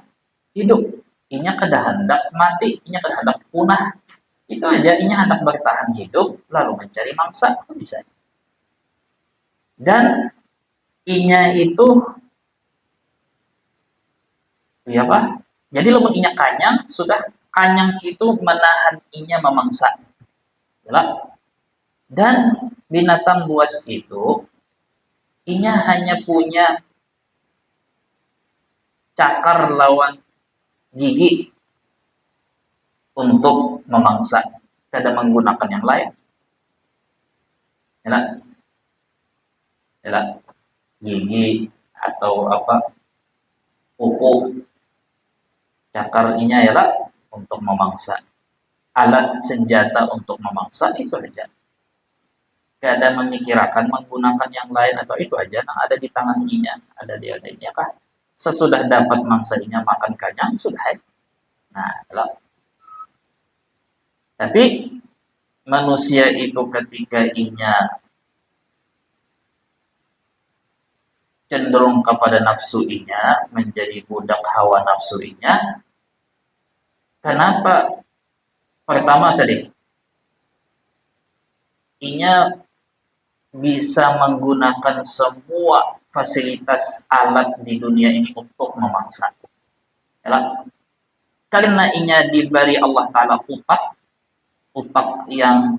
hidup. Inya kada hendak mati, inya kada hendak punah. Itu aja, inya hendak bertahan hidup lalu mencari mangsa, bisa. Dan inya itu ya apa? Jadi lamun inya kanyang, sudah kanyang itu menahan inya memangsa. Ya. Dan binatang buas itu inya hanya punya cakar lawan gigi untuk memangsa, tidak menggunakan yang lain. Ya, gigi atau apa, kuku, cakar inya ya untuk memangsa. Alat senjata untuk memangsa itu aja. Tidak ada memikirkan menggunakan yang lain atau itu aja. Nah, ada di tangan inya, ada di adanya kah? Sesudah dapat mangsa inya makan kanyang sudah. Nah, lah. Tapi manusia itu ketika inya cenderung kepada nafsu inya, menjadi budak hawa nafsu inya. Kenapa? Pertama tadi, inya bisa menggunakan semua fasilitas alat di dunia ini untuk memangsa. Ya, karena inya diberi Allah Ta'ala utak yang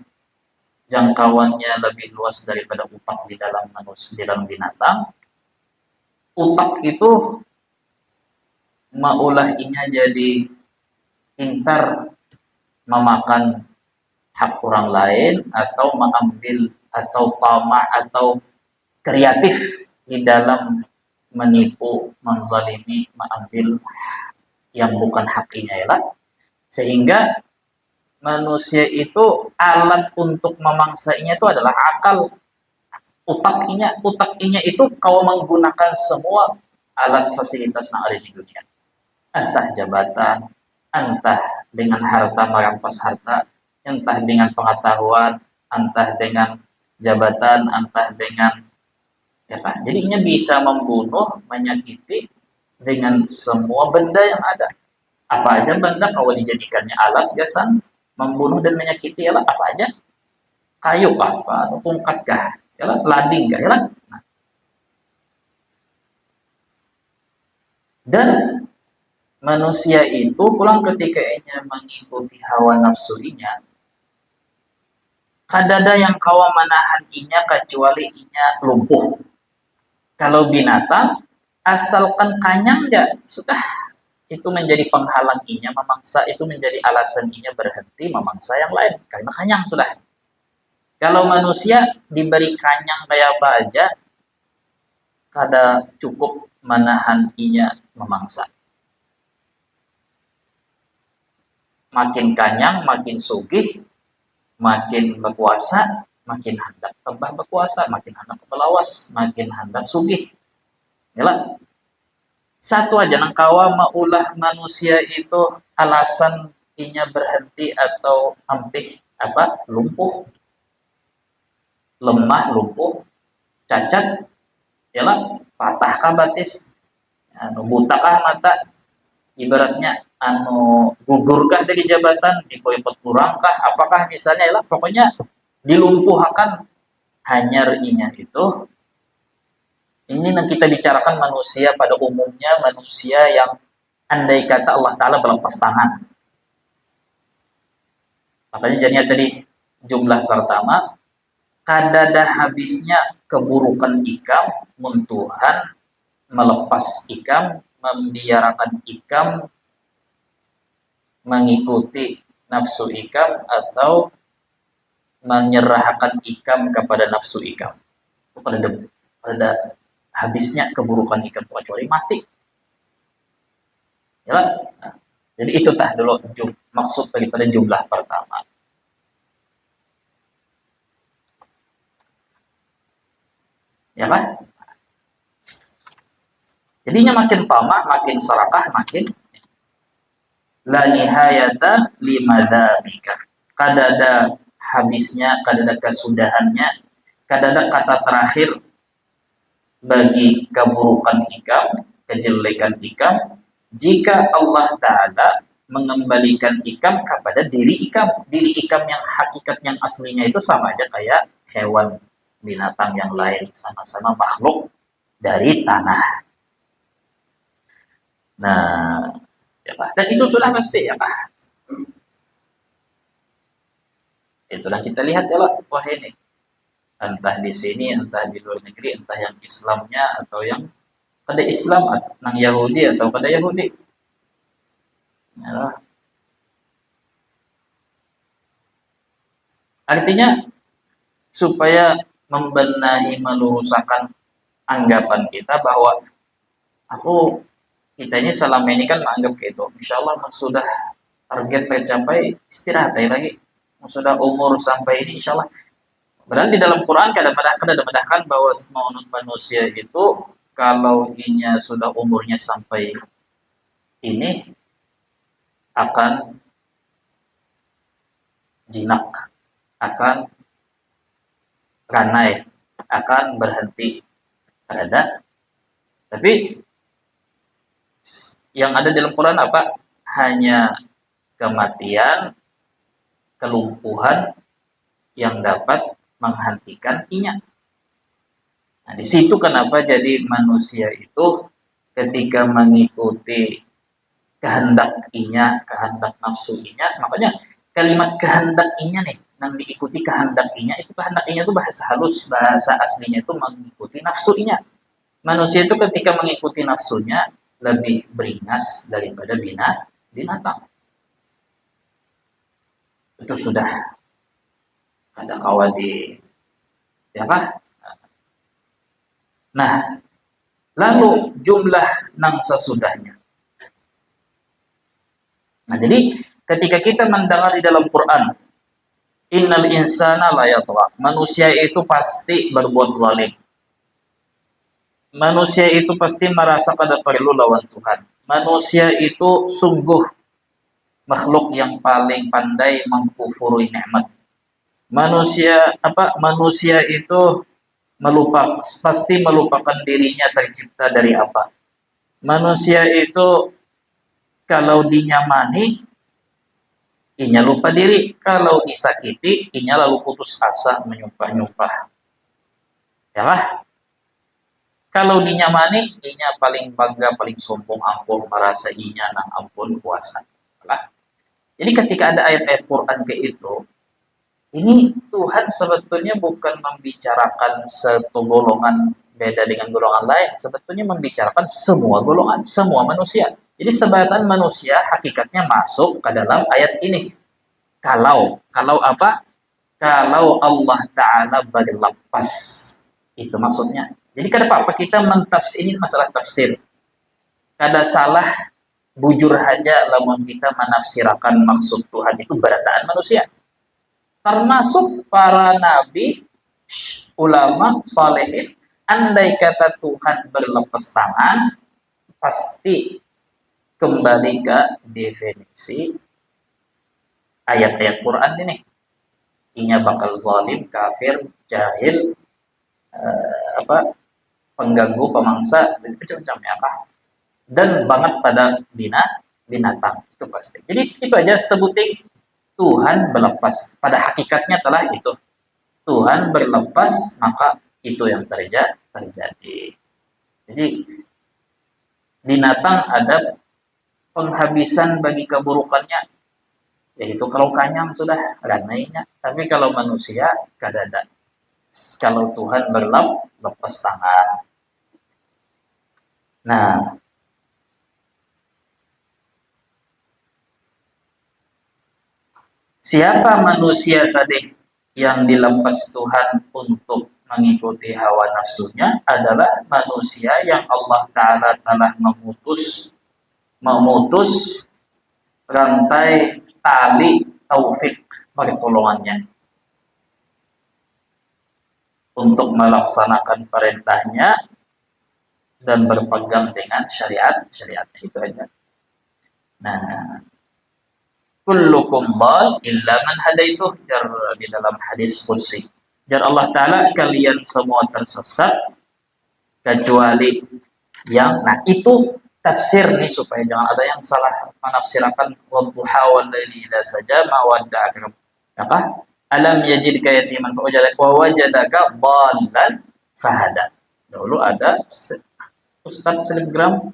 jangkauannya lebih luas daripada utak di dalam manusia, di dalam binatang. Utak itu maulah inya jadi pintar memakan hak orang lain atau mengambil atau tamak atau kreatif di dalam menipu, menzalimi, mengambil yang bukan haknya ya. Sehingga manusia itu alat untuk memangsainya itu adalah akal. Utaknya itu kau menggunakan semua alat fasilitas yang ada di dunia. Entah jabatan, entah dengan harta merampas harta, entah dengan pengetahuan, entah dengan jabatan, entah dengan ya kan. Jadi ini bisa membunuh, menyakiti dengan semua benda yang ada. Apa aja benda kalau dijadikannya alat jasa membunuh dan menyakiti ya apa aja. Kayu apa, tongkat kah, ya lading kah, ya. Nah. Dan manusia itu pulang ketika inya mengikuti hawa nafsu inya, kadada yang kawa menahan inya kecuali inya lumpuh. Kalau binatang asalkan kanyang ya sudah, itu menjadi penghalang inya memangsa, itu menjadi alasan inya berhenti memangsa yang lain karena kanyang sudah. Kalau manusia diberi kanyang kayak apa aja, kada cukup menahan inya memangsa. Makin kanyang, makin sugih, makin berkuasa, makin hendak tambah berkuasa, makin hendak belawas, makin hendak sugih. Yalah. Satu aja nang kawa maulah manusia itu alasan inya berhenti atau ampih apa lumpuh, lemah, lumpuh, cacat, yalah, patahkah batis, butakah mata, ibaratnya gugurkah dari jabatan, diboikot kurangkah, apakah misalnya lah pokoknya dilumpuhkan hanyarnya itu. Ini yang kita bicarakan manusia pada umumnya, manusia yang andai kata Allah Ta'ala berlepas tangan. Makanya jadinya tadi jumlah pertama, kadada habisnya keburukan ikam, muntuhan, melepas ikam, membiarkan ikam, mengikuti nafsu ikam, atau menyerahkan ikam kepada nafsu ikam. Pada habisnya keburukan ikam, kecuali mati. Ya, nah, jadi itu tah dulu maksud daripada jumlah pertama. Ya kan? Jadinya makin tamak, makin serakah, makin la nihayata limadzabika. Kadada habisnya, kadada kesudahannya, kadada kata terakhir bagi keburukan ikam, kejelekan ikam, jika Allah Ta'ala mengembalikan ikam kepada diri ikam. Diri ikam yang hakikat yang aslinya itu sama aja kayak hewan, binatang yang lain, sama-sama makhluk dari tanah. Nah, ya Pak. Dan itu sudah pasti ya Pak. Itulah kita lihat ya Pak, wah ini entah di sini, entah di luar negeri, entah yang Islamnya atau yang pada Islam, atau yang Yahudi atau pada Yahudi. Ya. Artinya supaya membenahi, meluruskan anggapan kita bahwa kita ini selama ini kan menganggap gitu, insya Allah sudah target tercapai, istirahat lagi, sudah umur sampai ini insya Allah. Padahal di dalam Quran kadang-kadang bahwa manusia itu kalau inya sudah umurnya sampai ini akan jinak, akan ranai, akan berhenti ada. Tapi yang ada dalam Quran apa? Hanya kematian, kelumpuhan yang dapat menghentikan inya. Nah, di situ kenapa jadi manusia itu ketika mengikuti kehendak inya, kehendak nafsu inya, makanya kalimat kehendak inya nih, yang diikuti kehendak inya, itu kehendak inya itu bahasa halus, bahasa aslinya itu mengikuti nafsu inya. Manusia itu ketika mengikuti nafsunya lebih beringas daripada binatang. Itu sudah ada kawan di ya Pak. Nah, lalu jumlah nang sesudahnya. Nah, jadi ketika kita mendengar di dalam Quran, innal insana la yatgha, manusia itu pasti berbuat zalim. Manusia itu pasti merasa kada perlu lawan Tuhan. Manusia itu sungguh makhluk yang paling pandai mengkufuri nikmat. Manusia itu pasti melupakan dirinya tercipta dari apa. Manusia itu kalau dinyamani, inya lupa diri. Kalau disakiti, inya lalu putus asa, menyumpah-nyumpah. Ya lah. Kalau dinyamani, inya paling bangga, paling sombong, ampun, merasa inya nang ampun kuasa. Lah. Jadi ketika ada ayat-ayat Quran kayak itu, ini Tuhan sebetulnya bukan membicarakan satu golongan beda dengan golongan lain. Sebetulnya membicarakan semua golongan, semua manusia. Jadi sebagian manusia hakikatnya masuk ke dalam ayat ini. Kalau apa? Kalau Allah Ta'ala berlepas. Itu maksudnya. Jadi kada apa-apa kita mentafsir, ini masalah tafsir. Kada salah bujur aja lamun kita menafsirkan maksud Tuhan itu berataan manusia. Termasuk para nabi, ulama, salihin, andai kata Tuhan berlepas tangan, pasti kembali ke definisi ayat-ayat Quran ini. Inya bakal zalim, kafir, jahil, pengganggu, pemangsa, macam-macam ya Pak. Dan banget pada binatang, itu pasti. Jadi itu aja sebutin Tuhan berlepas. Pada hakikatnya telah itu. Tuhan berlepas, maka itu yang terjadi. Jadi binatang ada penghabisan bagi keburukannya, yaitu kalau kanyang sudah ranainya. Tapi kalau manusia kadada. Kalau Tuhan lepas tangan. Nah, siapa manusia tadi yang dilepas Tuhan untuk mengikuti hawa nafsunya adalah manusia yang Allah Ta'ala telah memutus rantai tali taufik pertolongannya untuk melaksanakan perintahnya dan berpegang dengan syariatnya itu aja. Nah, kullukum dhal illa man hadaituh, jar di dalam hadis qudsi. Jar Allah Ta'ala, kalian semua tersesat kecuali yang, nah itu tafsir nih supaya jangan ada yang salah menafsirkan wadduha wal laili idza saja ma wadda'aka apa alam yajidka yatiman fa wajadaka dhallan fahada. Dulu ada Ustaz selebgram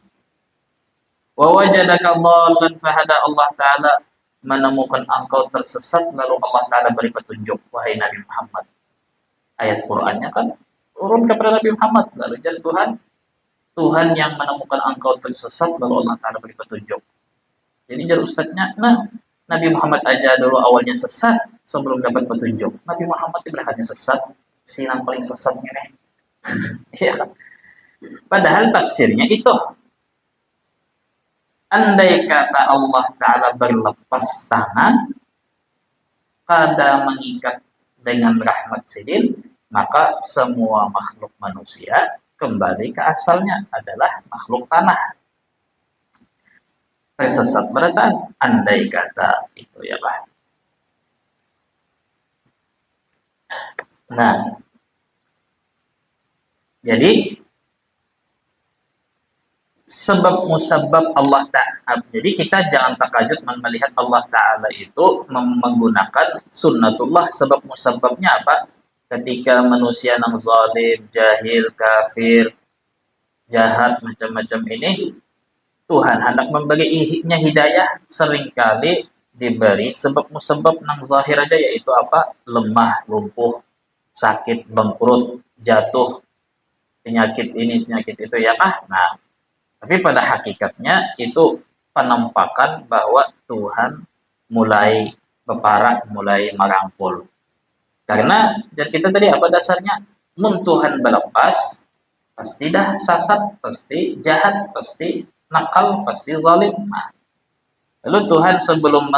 wa wajadaka dhallan fahada, Allah Ta'ala menemukan engkau tersesat lalu Allah Ta'ala beri petunjuk, wahai Nabi Muhammad. Ayat Qur'annya kan turun kepada Nabi Muhammad, lalu jadi Tuhan yang menemukan engkau tersesat lalu Allah Ta'ala beri petunjuk. Jadi jadi ustadznya, nah Nabi Muhammad aja dulu awalnya sesat sebelum dapat petunjuk. Nabi Muhammad ibaratnya sesat, silang paling sesatnya nih. Ya. Padahal tafsirnya itu, andai kata Allah Ta'ala berlepas tangan pada mengikat dengan rahmat sidin, maka semua makhluk manusia kembali ke asalnya adalah makhluk tanah. Tersesat beratan, andai kata itu ya lah. Nah, jadi sebab musabab Allah Ta'ala. Jadi kita jangan takajud melihat Allah Ta'ala itu menggunakan sunnatullah. Sebab musababnya apa? Ketika manusia yang zalim, jahil, kafir, jahat, macam-macam ini, Tuhan hendak membaginya hidayah, seringkali diberi sebab musabab nang zahir aja, yaitu apa? Lemah, lumpuh, sakit, bangkrut, jatuh, penyakit ini, penyakit itu ya kah? Nah, tapi pada hakikatnya itu penampakan bahwa Tuhan mulai beparak, mulai merangkul. Karena kita tadi apa dasarnya? Mun Tuhan berlepas, pasti dah sasat, pasti jahat, pasti nakal, pasti zalim. Nah, lalu Tuhan sebelum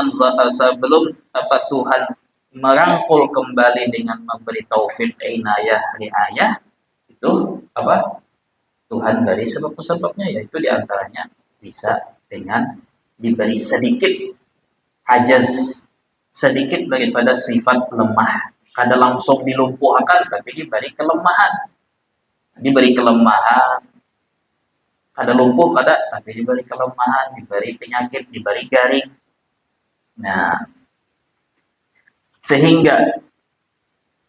Tuhan merangkul kembali dengan memberi taufik, inayah, riayah, itu apa? Tuhan beri sebab-sebabnya, yaitu diantaranya bisa dengan diberi sedikit ajaz, sedikit daripada sifat lemah. Kada langsung dilumpuhkan, tapi diberi kelemahan. Diberi kelemahan, kada lumpuh kada, tapi diberi kelemahan, diberi penyakit, diberi garing. Nah, sehingga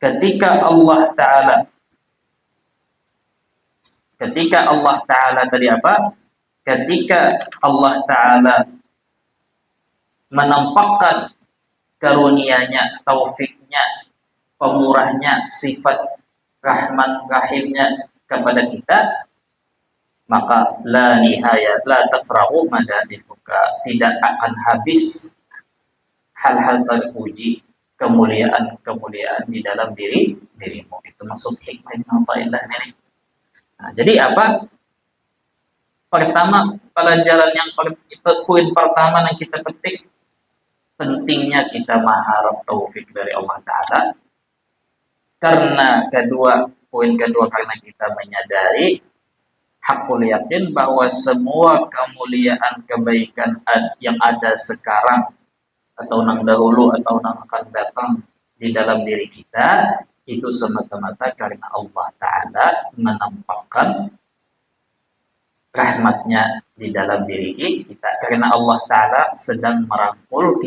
ketika Allah Ta'ala tadi apa? Ketika Allah Ta'ala menampakkan karunia-Nya, taufiknya, pemurahnya, sifat Rahman Rahimnya kepada kita, maka la nihaya la tafrahu madadihuka, tidak akan habis hal-hal terpuji, kemuliaan di dalam dirimu. Itu maksud hikmah Ibnu Athaillah ini. Nah, jadi apa? Pertama, pelajaran yang poin pertama yang kita petik, pentingnya kita mengharap taufik dari Allah Ta'ala. Karena poin kedua, karena kita menyadari hakul yakin bahwa semua kemuliaan kebaikan yang ada sekarang atau nang dahulu atau nang akan datang di dalam diri kita itu semata-mata karena Allah Ta'ala menampakkan rahmatnya, di dalam diri kita, karena Allah Ta'ala sedang merangkul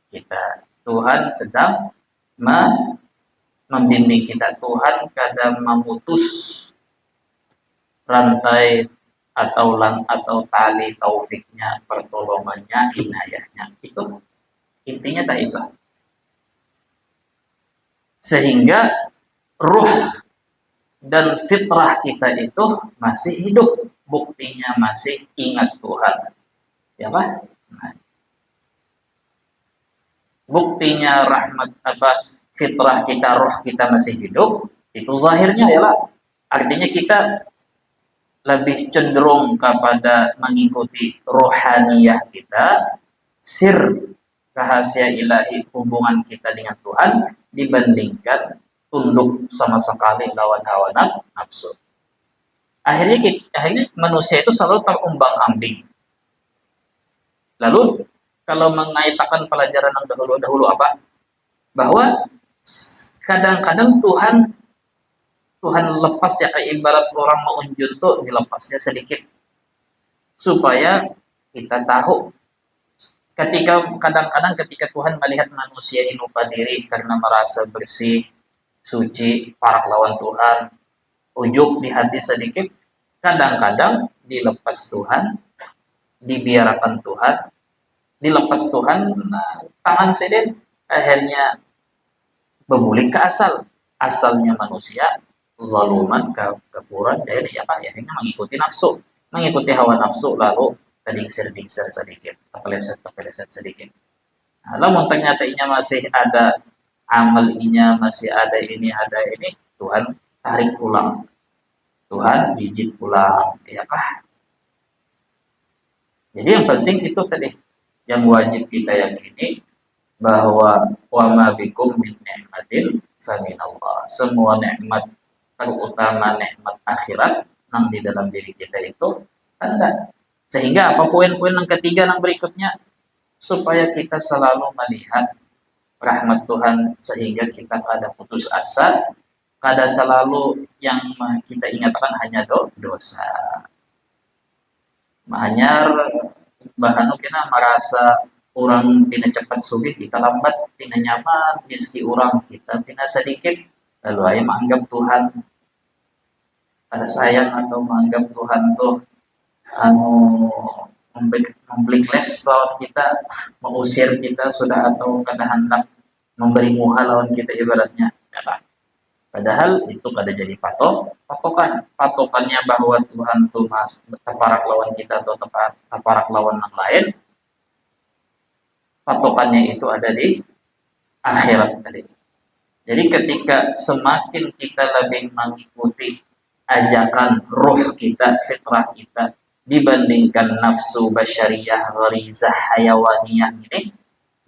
kita. Tuhan sedang membimbing kita. Tuhan kadang memutus rantai atau tali taufiknya, pertolongannya, inayahnya. Itu intinya tak itu. Sehingga ruh dan fitrah kita itu masih hidup, buktinya masih ingat Tuhan. Ya Pak? Nah, buktinya rahmat fitrah kita, roh kita masih hidup, itu zahirnya ialah artinya kita lebih cenderung kepada mengikuti rohaniyah kita, sir rahasia ilahi hubungan kita dengan Tuhan, dibandingkan tunduk sama sekali lawan hawa nafsu. Akhirnya manusia itu selalu terumbang-ambing. Lalu kalau mengaitkan pelajaran yang dahulu apa? Bahwa kadang-kadang Tuhan lepas ya, ibarat orang mau unjun tuh dilepasnya sedikit supaya kita tahu. Kadang-kadang ketika Tuhan melihat manusia ini lupa diri karena merasa bersih, suci, parak lawan Tuhan, ujub di hati sedikit, kadang-kadang dilepas Tuhan, dibiarkan Tuhan, dilepas Tuhan, tangan sedih, akhirnya berbulik ke asalnya manusia, zaluman, kafuran, dari akhirnya mengikuti nafsu, mengikuti hawa nafsu, lalu terdingsir sedikit, terpeleset sedikit. Nah, namun ternyata masih ada amal masih ada ini, Tuhan tarik pulang, Tuhan jijik pulang, ya kah? Jadi yang penting itu tadi, yang wajib kita yakini bahwa wa ma bikum min ni'matin faminallah. Semua nikmat, terutama nikmat akhirat yang di dalam diri kita itu ada. Sehingga apa poin-poin yang ketiga yang berikutnya, supaya kita selalu melihat rahmat Tuhan sehingga kita ada putus asa, kada selalu yang kita ingatkan hanya dosa. Hanyar bahanu kita merasa orang pina cepat sugih, kita lambat, pina nyaman, rezeki orang kita pina sedikit, lalu ayah menganggap Tuhan ada sayang atau menganggap Tuhan tuh memblacklist lawan kita, mengusir kita sudah, atau kada hendak memberi muha lawan kita ibaratnya. Ya, padahal itu kada jadi patokannya bahwa Tuhan tuh teparak lawan kita atau teparak lawan yang lain. Patokannya itu ada di akhirat tadi. Jadi ketika semakin kita lebih mengikuti ajakan ruh kita, fitrah kita, dibandingkan nafsu basyariyah, gharizah hayawaniyah ini,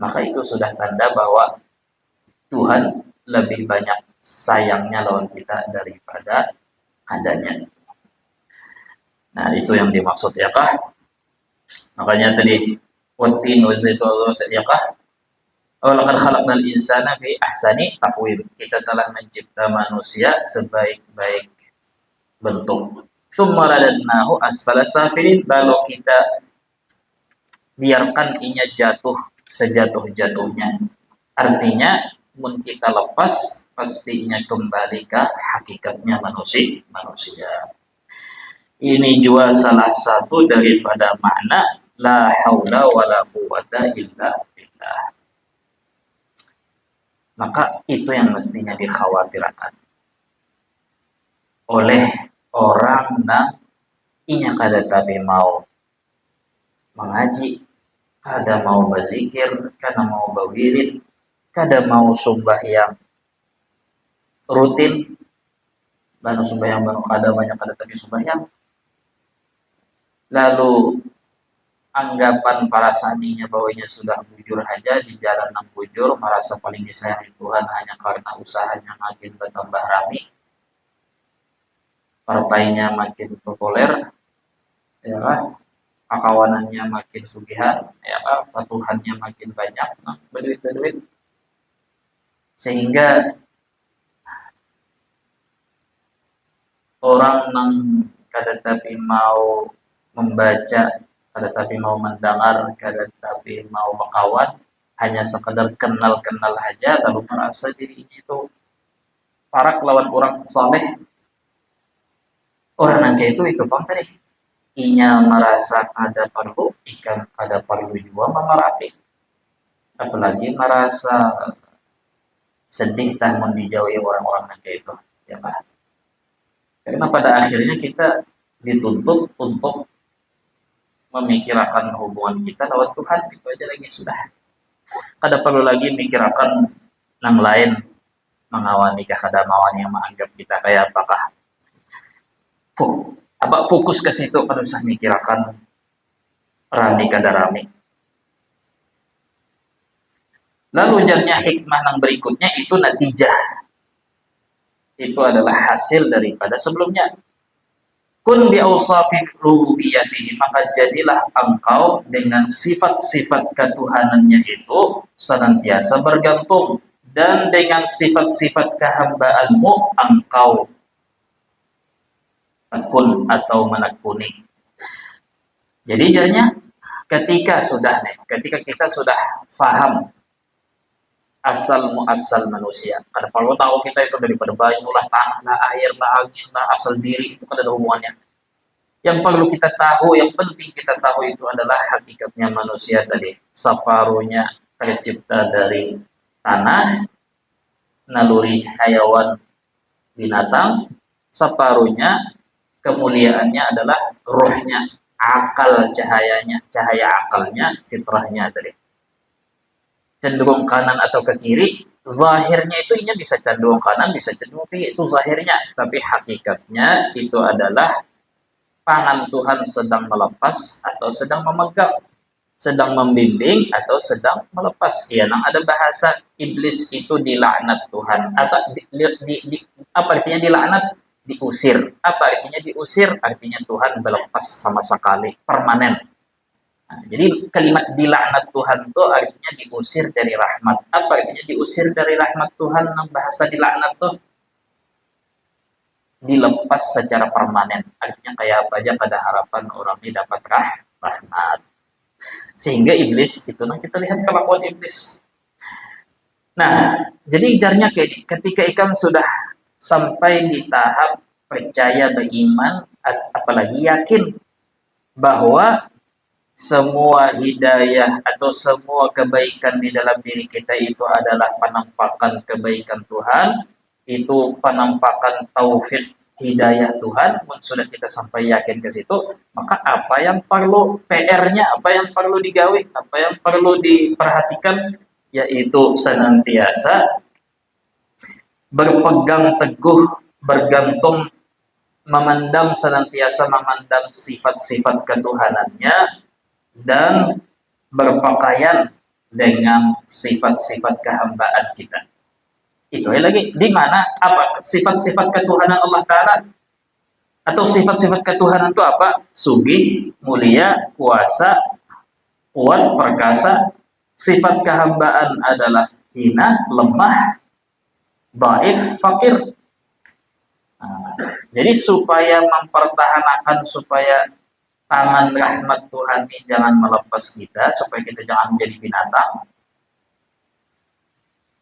maka itu sudah tanda bahwa Tuhan lebih banyak sayangnya lawan kita daripada adanya. Nah, itu yang dimaksud ya kah? Makanya tadi watin wazaitu ya kah? Walaqad khalaqnal insana fi ahsani taqwim. Kita telah mencipta manusia sebaik-baik bentuk. Tsumma radadnahu asfala safilin. Lalu kita biarkan inya jatuh sejatuh-jatuhnya. Artinya mun kita lepas, pastinya kembali ke hakikatnya manusia. Ini juga salah satu daripada makna la haula wala quwata illa billah. Maka itu yang mestinya dikhawatirkan oleh orang yang inya kada tapi mau mengaji, kada mau berzikir, kada mau berwirid, kada mau sembahyang rutin, banu sembahyang banu kada banyak kada tapi sembahyang. Lalu anggapan para sandinya bahwa ia sudah bujur aja di jalan yang bujur, merasa paling disayangi Tuhan hanya karena usahanya makin bertambah rame, partainya makin populer, ya kan? Kawanannya makin sugihan, ya kan? Patuhannya makin banyak, berduit, sehingga orang yang kada tapi mau membaca, kada tapi mau mendengar, kada tapi mau berkawan, hanya sekedar kenal-kenal aja lalu merasa dirinya itu parak lawan orang soleh. Orang nangke itu pun tadi inya merasa ada perlu ikan ada perlu juga memarapi, apalagi merasa sedih tahun dijauhi orang-orang nangke itu, ya Pak. Karena pada akhirnya kita dituntut untuk memikirkan hubungan kita lawan Tuhan, itu aja lagi sudah. Kada perlu lagi mikirkan yang lain, mengawani kah kada mawani yang menganggap kita kayak apakah. Apa fokus ke situ, kada usah mikirkan rami kada rami. Lalu jarnya hikmah yang berikutnya itu natijah. Itu adalah hasil daripada sebelumnya. Kun bi awsafi rububiyatihi, maka jadilah engkau dengan sifat-sifat ketuhanannya itu senantiasa bergantung, dan dengan sifat-sifat kehambaanmu engkau tekun atau menekuni. Jadi jadinya ketika kita sudah faham asal muasal manusia, karena kalau tahu kita itu daripada banyu lah, tanah lah, air lah, angin lah, asal diri itu kan ada hubungannya. Yang perlu kita tahu, yang penting kita tahu itu adalah hakikatnya manusia tadi, separuhnya tercipta dari tanah, naluri hayawan binatang, separuhnya kemuliaannya adalah ruhnya, akal cahayanya, cahaya akalnya, fitrahnya tadi. Cenderung kanan atau ke kiri, zahirnya itu inya bisa cenderung kanan, bisa cenderung kiri, itu zahirnya. Tapi hakikatnya itu adalah tangan Tuhan sedang melepas atau sedang memegang, sedang membimbing atau sedang melepas. Ya, nang ada bahasa iblis itu dilaknat Tuhan, atau apa artinya dilaknat? Diusir. Apa artinya diusir? Artinya Tuhan melepas sama sekali, permanen. Nah, jadi kalimat dilaknat Tuhan itu artinya diusir dari rahmat. Apa artinya diusir dari rahmat Tuhan? Nang bahasa dilaknat tuh dilepas secara permanen. Artinya kayak apa aja pada harapan orang ini dapat rahmat. Sehingga iblis itu, nah kita lihat kelakuan iblis. Nah, jadi jarnya kayak ini. Ketika ikan sudah sampai di tahap percaya, beriman, apalagi yakin bahwa semua hidayah atau semua kebaikan di dalam diri kita itu adalah penampakan kebaikan Tuhan, itu penampakan taufik hidayah Tuhan. Sudah kita sampai yakin ke situ, maka apa yang perlu PR-nya, apa yang perlu digawe, apa yang perlu diperhatikan, yaitu senantiasa berpegang teguh, bergantung, memandang, senantiasa memandang sifat-sifat ketuhanannya dan berpakaian dengan sifat-sifat kehambaan kita. Itu lagi di mana apa sifat-sifat ketuhanan Allah Ta'ala, atau sifat-sifat ketuhanan itu apa? Sugih, mulia, kuasa, kuat, perkasa. Sifat kehambaan adalah hina, lemah, dhaif, fakir. Nah, jadi supaya mempertahankan, supaya tangan rahmat Tuhan ini jangan melepas kita, supaya kita jangan menjadi binatang,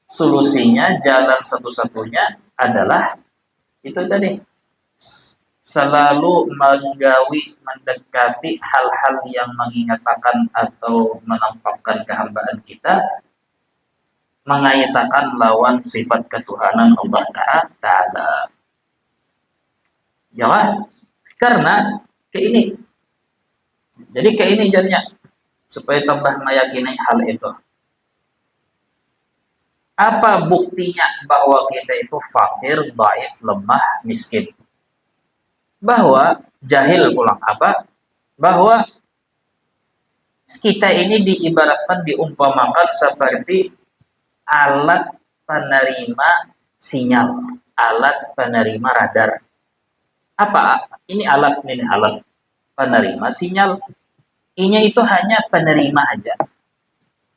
solusinya, jalan satu-satunya adalah itu tadi, selalu mendekati hal-hal yang mengingatkan atau menampakkan kehambaan kita, mengaitakan lawan sifat ketuhanan Allah Ta'ala. Ya, karena ke ini. Jadi ke ini jadinya supaya tambah meyakini hal itu. Apa buktinya bahwa kita itu fakir, dhaif, lemah, miskin? Bahwa jahil pulang apa? Bahwa kita ini diibaratkan, diumpamakan seperti alat penerima sinyal, alat penerima radar. Apa ini alat? Ini alat penerima sinyal. Inya itu hanya penerima aja.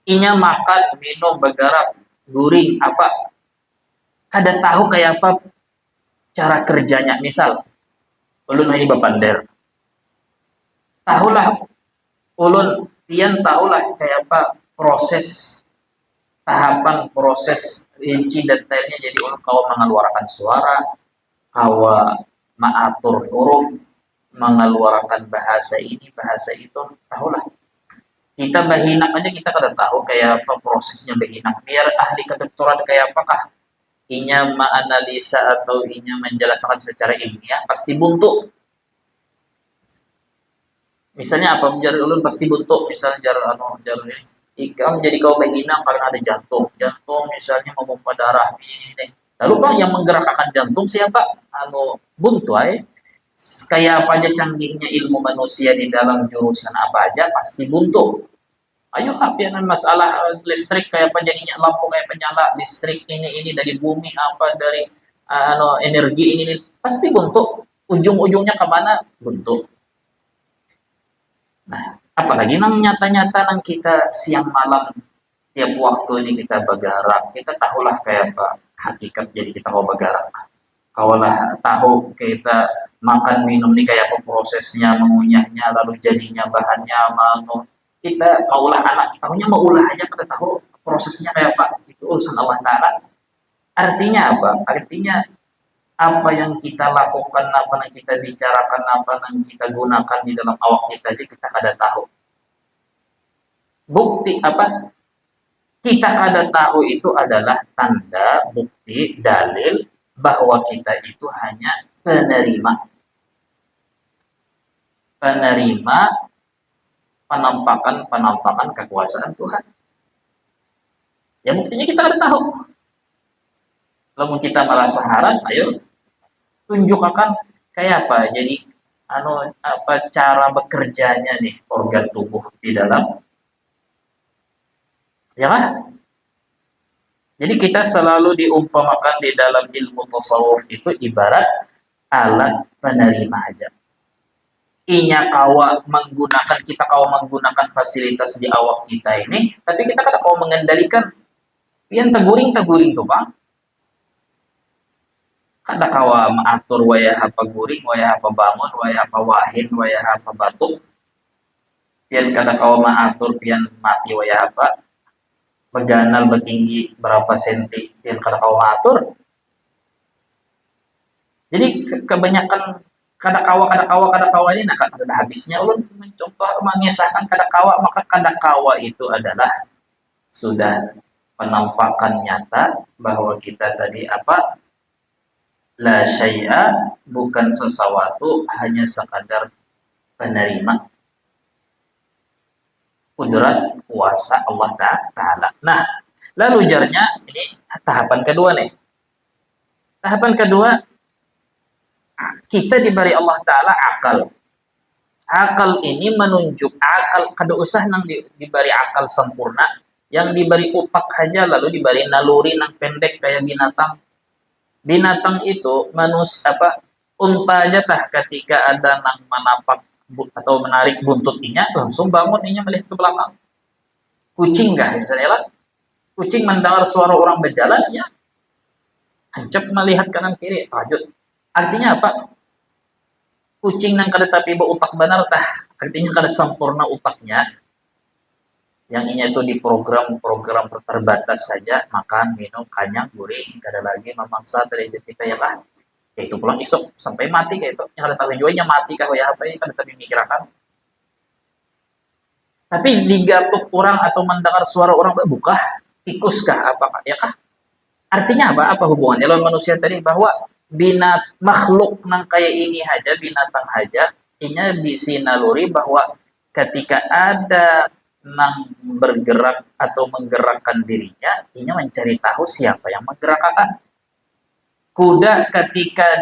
Inya makan, minum, bergerak, guring, apa? Kada tahu kayak apa cara kerjanya. Misal, ulun ini bapander. Tahulah ulun pian tahulah kayak apa proses tahapan proses rinci detailnya, jadi ulun kau mengeluarkan suara, kawa mengatur huruf, mengeluarkan bahasa ini bahasa itu, tahulah. Kita bahinak aja kita kada tahu kayak apa prosesnya bahinak. Biar ahli kedokteran kayak apakah inya menganalisa atau inya menjelaskan secara ilmiah pasti buntu. Misalnya apa jar ulun pasti buntu, misalnya jar jar ikam jadi kau bahinak karena ada jantung misalnya memompa darah ini. Lalu bang yang menggerakkan jantung siapa? Buntu ay. Kayak apa aja canggihnya ilmu manusia di dalam jurusan apa aja pasti buntu. Ayo hapianan masalah listrik kayak apa jadinya lampu kayak penyala listrik ini dari bumi apa dari energi ini pasti buntu. Ujung-ujungnya kemana? Buntu. Nah, apalagi nang nyata-nyata nang kita siang malam tiap waktu ini kita bergerak, kita tahulah kayak apa hakikat jadi kita mau bergerak. Kawalah tahu kita makan minum nih kayak apa prosesnya mengunyahnya lalu jadinya bahannya mau kita maulah anak kita tahunya maulah aja kita tahu prosesnya kayak apa itu urusan Allah Taala. Artinya apa? Artinya apa yang kita lakukan, apa yang kita bicarakan, apa yang kita gunakan di dalam awak kita aja kita kada tahu. Bukti apa? Kita kada tahu itu adalah tanda, bukti, dalil bahwa kita itu hanya penerima. Penerima penampakan kekuasaan Tuhan. Ya buktinya kita kada tahu. Lalu kita merasa haram, ayo tunjukkan kayak apa. Jadi apa cara bekerjanya nih organ tubuh di dalam ya kan? Jadi kita selalu diumpamakan di dalam ilmu tasawuf itu ibarat alat penerima aja. Kita kawa menggunakan fasilitas di awak kita ini, tapi kita kada kawa mengendalikan. Pian teguring tuh bang. Kada kawa mengatur wayah apa guring, wayah apa bangun, wayah apa wahin, wayah apa batuk. Pian kada kawa mengatur pian mati wayah apa beganal betinggi berapa senti yang kada kawa mengatur. Jadi kebanyakan kada kawa ini nah kada habisnya ulun mencoba mengisahkan kada kawa, maka kada kawa itu adalah sudah penampakan nyata bahwa kita tadi apa la syai'a bukan sesuatu, hanya sekadar penerima kudrat kuasa Allah Ta'ala. Nah, lalu jarnya ini tahapan kedua nih. Tahapan kedua, kita diberi Allah Ta'ala akal. Akal ini menunjuk, akal kada usah nang diberi akal sempurna, yang diberi upak aja lalu diberi naluri nang pendek kayak binatang. Binatang itu unta aja tah ketika ada nang menapak atau menarik buntutnya langsung bangun inya melihat ke belakang. Kucing kah misalnya lah, kucing mendengar suara orang berjalan ya hancap melihat kanan kiri tahajud. Artinya apa? Kucing nang kada tapi utak benar tah, artinya kada sempurna utaknya. Yang ini itu di program terbatas saja, makan, minum, kanyang, guring, kada lagi memangsa dari kita ya lah. Ya itu pulang isok sampai mati kayak itu. Yang ada tahu jualnya mati kah ya apa ya kada tapi mikirakan. Tapi digatuk orang atau mendengar suara orang buka tikus kah apakah ya kah? Artinya apa? Apa hubungannya lawan manusia tadi bahwa makhluk nang kayak ini aja binatang aja ini bisa naluri bahwa ketika ada nang bergerak atau menggerakkan dirinya, ini mencari tahu siapa yang menggerakkan. Kuda ketika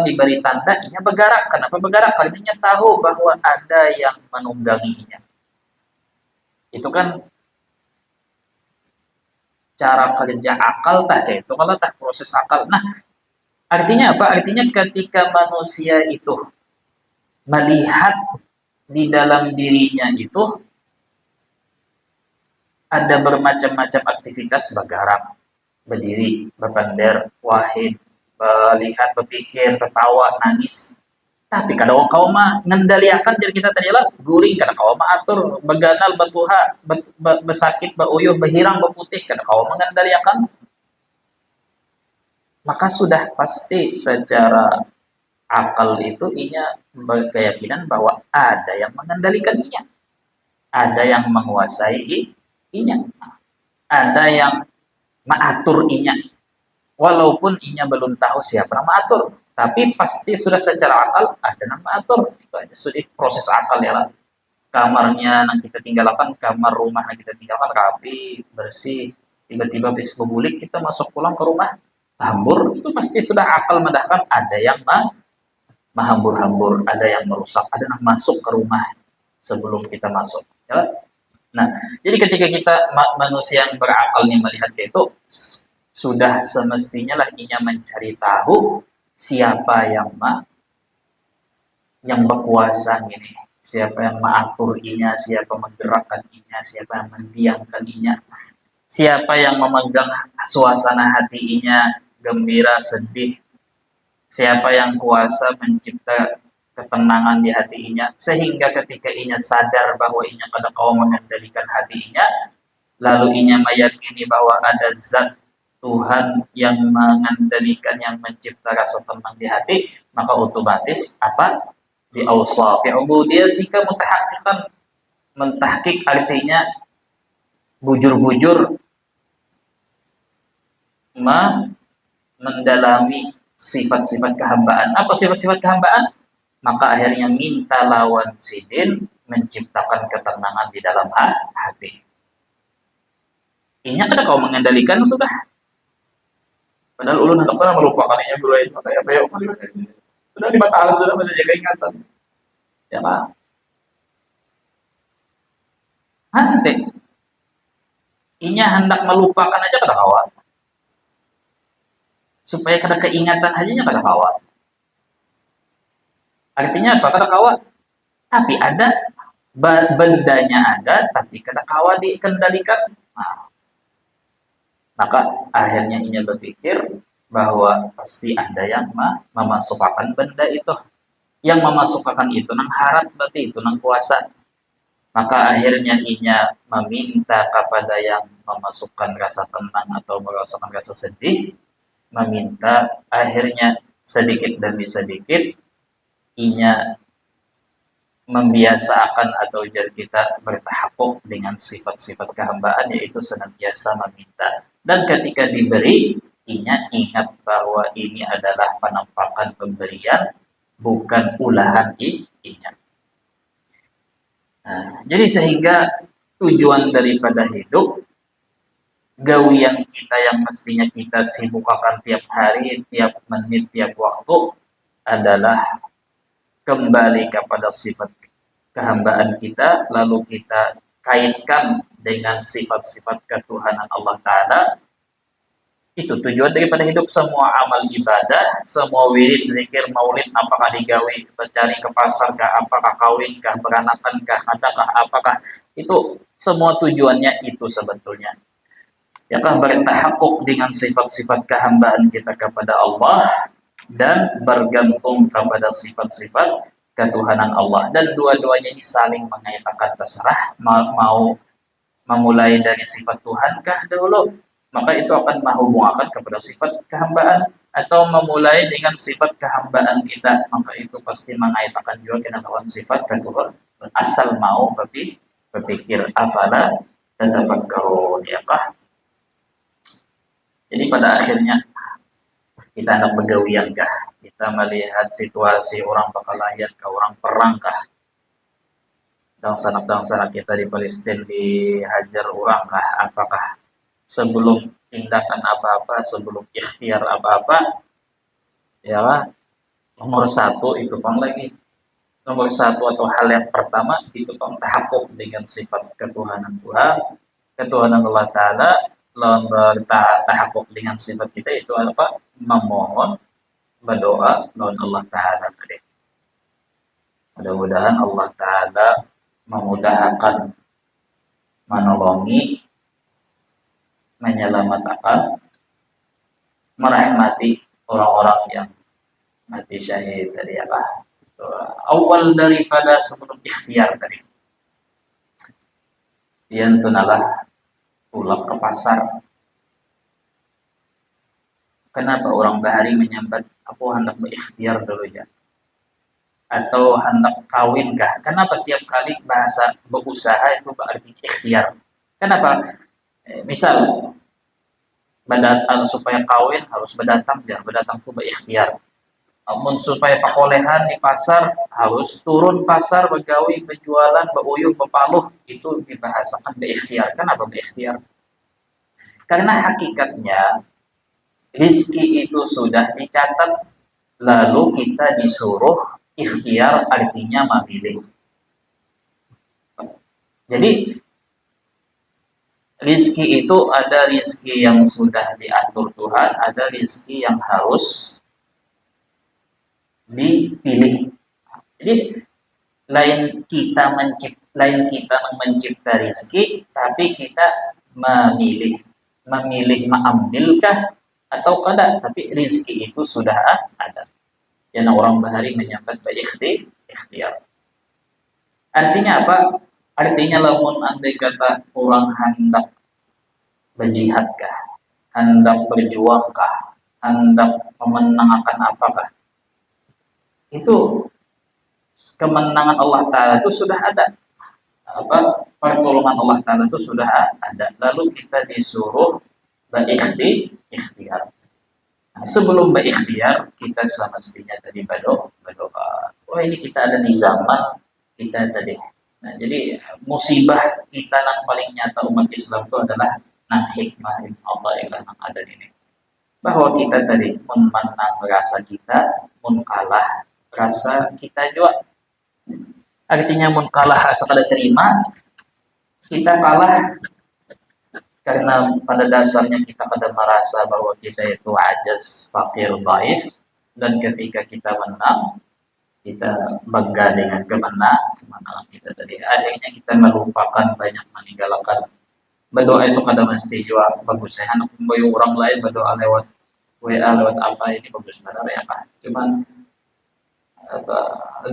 diberi tanda, ini bergerak. Kenapa bergerak? Karena tahu bahwa ada yang menungganginya. Itu kan cara kerja akal itu kalau proses akal. Nah, artinya apa? Artinya ketika manusia itu melihat di dalam dirinya itu ada bermacam-macam aktivitas bergerak, berdiri, berbander, wahid, melihat, berpikir, tertawa, nangis. Tapi kada kau mah ngendaliakan jadi kita tadi lah guring kada kau mah atur beganal batuha besakit bauyuh behirang beputih kada kau mah ngendaliakan, maka sudah pasti secara akal itu inya berkeyakinan bahwa ada yang mengendalikan inya, ada yang menguasai inya, ada yang mengatur inya, walaupun inya belum tahu siapa yang mengatur, tapi pasti sudah secara akal ada yang mengatur. Itu aja sudah proses akal ya lah. Kamarnya yang kita tinggalkan, kamar rumah yang kita tinggalkan rapi bersih, tiba-tiba habis bebulik kita masuk pulang ke rumah hambur, itu pasti sudah akal mendahkan ada yang menghambur-hambur, ada yang merusak, ada yang masuk ke rumah sebelum kita masuk ya. Nah, jadi ketika kita manusia yang berakal nih melihat itu, sudah semestinya lah inya mencari tahu siapa yang berkuasa ini, siapa yang mengatur inya, siapa menggerakkan inya, siapa yang mendiamkan inya, siapa yang memegang suasana hati inya, gembira, sedih, siapa yang kuasa mencipta ketenangan di hati inya, sehingga ketika inya sadar bahwa inya kada kau mengendalikan hati inya, lalu inya meyakini bahwa ada zat Tuhan yang mengendalikan, yang mencipta rasa tenang di hati, maka otomatis apa? Bi awsafi ubudiyatika mutahaqqiqan, mentahqiq artinya bujur-bujur mendalami sifat-sifat kehambaan. Apa sifat-sifat kehambaan? Maka akhirnya minta lawan sidin menciptakan ketenangan di dalam hati. Inya kada kau mengendalikan sudah. Padahal ulun hendak pernah melupakan inya dulu itu kayak apa ya? Sudah di mata alam sudah masih jaga ingatan. Ya kan? Hante. Inya hendak melupakan aja kada kawan. Supaya kada keingatan aja kada kawan. Artinya apa? Kada kawan. Tapi ada bendanya ada, tapi kada kawan dikendalikan. Nah, maka akhirnya inya berpikir bahwa pasti ada yang memasukkan benda itu. Yang memasukkan itu nang harat berarti itu nang kuasa. Maka akhirnya inya meminta kepada yang memasukkan rasa tenang atau merasakan rasa sedih, meminta akhirnya sedikit demi sedikit inya membiasakan atau jadi kita bertahapuk dengan sifat-sifat kehambaan, yaitu senantiasa meminta. Dan ketika diberi, inya ingat bahwa ini adalah penampakan pemberian, bukan ulahan inya. Nah, jadi sehingga tujuan daripada hidup, gawian kita yang mestinya kita sibukkan tiap hari, tiap menit, tiap waktu adalah kembali kepada sifat kehambaan kita, lalu kita kaitkan dengan sifat-sifat ketuhanan Allah Ta'ala. Itu tujuan daripada hidup. Semua amal ibadah, semua wirid, zikir, maulid, apakah digawi, mencari ke pasar kah, apakah kawin kah, beranakan kah, adakah, apakah, itu semua tujuannya itu sebetulnya. Yakah bertahakuk dengan sifat-sifat kehambaan kita kepada Allah dan bergantung kepada sifat-sifat ketuhanan Allah. Dan dua-duanya ini saling mengaitkan, terserah mau memulai dari sifat Tuhankah dahulu, maka itu akan menghubungkan kepada sifat kehambaan, atau memulai dengan sifat kehambaan kita, maka itu pasti mengaitkan juga kena lawan sifat ketuhanan. Asal mau berpikir, afala tatafakkarun, ya kah? Jadi pada akhirnya kita hendak begawian kah? Kita melihat situasi orang perkelahian kah, orang perang kah? Bangsa-bangsa kita di Palestina dihajar orang kah? Apakah sebelum tindakan apa-apa, sebelum ikhtiar apa-apa, ya nomor satu itu pang lagi. Nomor satu atau hal yang pertama itu pang tahakuk dengan sifat ketuhanan Tuhan, ketuhanan Allah Ta'ala. Lawan bertahakuk dengan sifat kita itu apa? Memohon, berdoa lawan Allah Ta'ala tadi. Mudah-mudahan Allah Ta'ala memudahkan, menolongi, menyelamatkan, merahmati orang-orang yang mati syahid tadi apa. awal daripada sebelum ikhtiar tadi. Yang tunalah pulang ke pasar. Kenapa orang bahari menyambat aku hendak berikhtiar dulu ya? Atau hendak kawin kah? Kenapa tiap kali bahasa berusaha itu berarti ikhtiar? Kenapa? Misal berdatang supaya kawin harus berdatang, jangan berdatang itu berikhtiar. Namun supaya pakolehan di pasar harus turun pasar begawi, berjualan, beruyuh, berpaluh, itu dibahasakan berikhtiar. Kenapa berikhtiar? Karena hakikatnya rizki itu sudah dicatat, lalu kita disuruh ikhtiar, artinya memilih. Jadi rizki itu ada rizki yang sudah diatur Tuhan, ada rizki yang harus dipilih. Jadi lain kita mencipta rizki, tapi kita memilih mengambilkah atau kada, tapi rizki itu sudah ada. Yang orang bahari menyambat ikhtiar. Artinya apa? Artinya lamun andai kata orang hendak berjihadkah, hendak berjuangkah, hendak memenangkan apakah, itu kemenangan Allah Ta'ala itu sudah ada, pertolongan Allah Ta'ala itu sudah ada, lalu kita disuruh berikhtiar. Nah, sebelum berikhtiar kita semestinya tadi berdoa. Oh, ini kita ada di zaman kita tadi. Nah, jadi musibah kita yang paling nyata umat Islam itu adalah hikmah Allah yang ada ini. Bahwa kita tadi menang rasa kita, kalah rasa kita juga. Artinya kalah rasa kada terima, kita kalah karena pada dasarnya kita pada merasa bahwa kita itu ajas, fakir, dhaif, dan ketika kita menang, kita bangga dengan kemenangan kita tadi. Akhirnya kita melupakan banyak, meninggalkan. Berdoa itu kada mesti juga bagus. Saya anak membayu orang lain berdoa lewat WA, lewat apa, ini bagus benar ya Pak. Cuman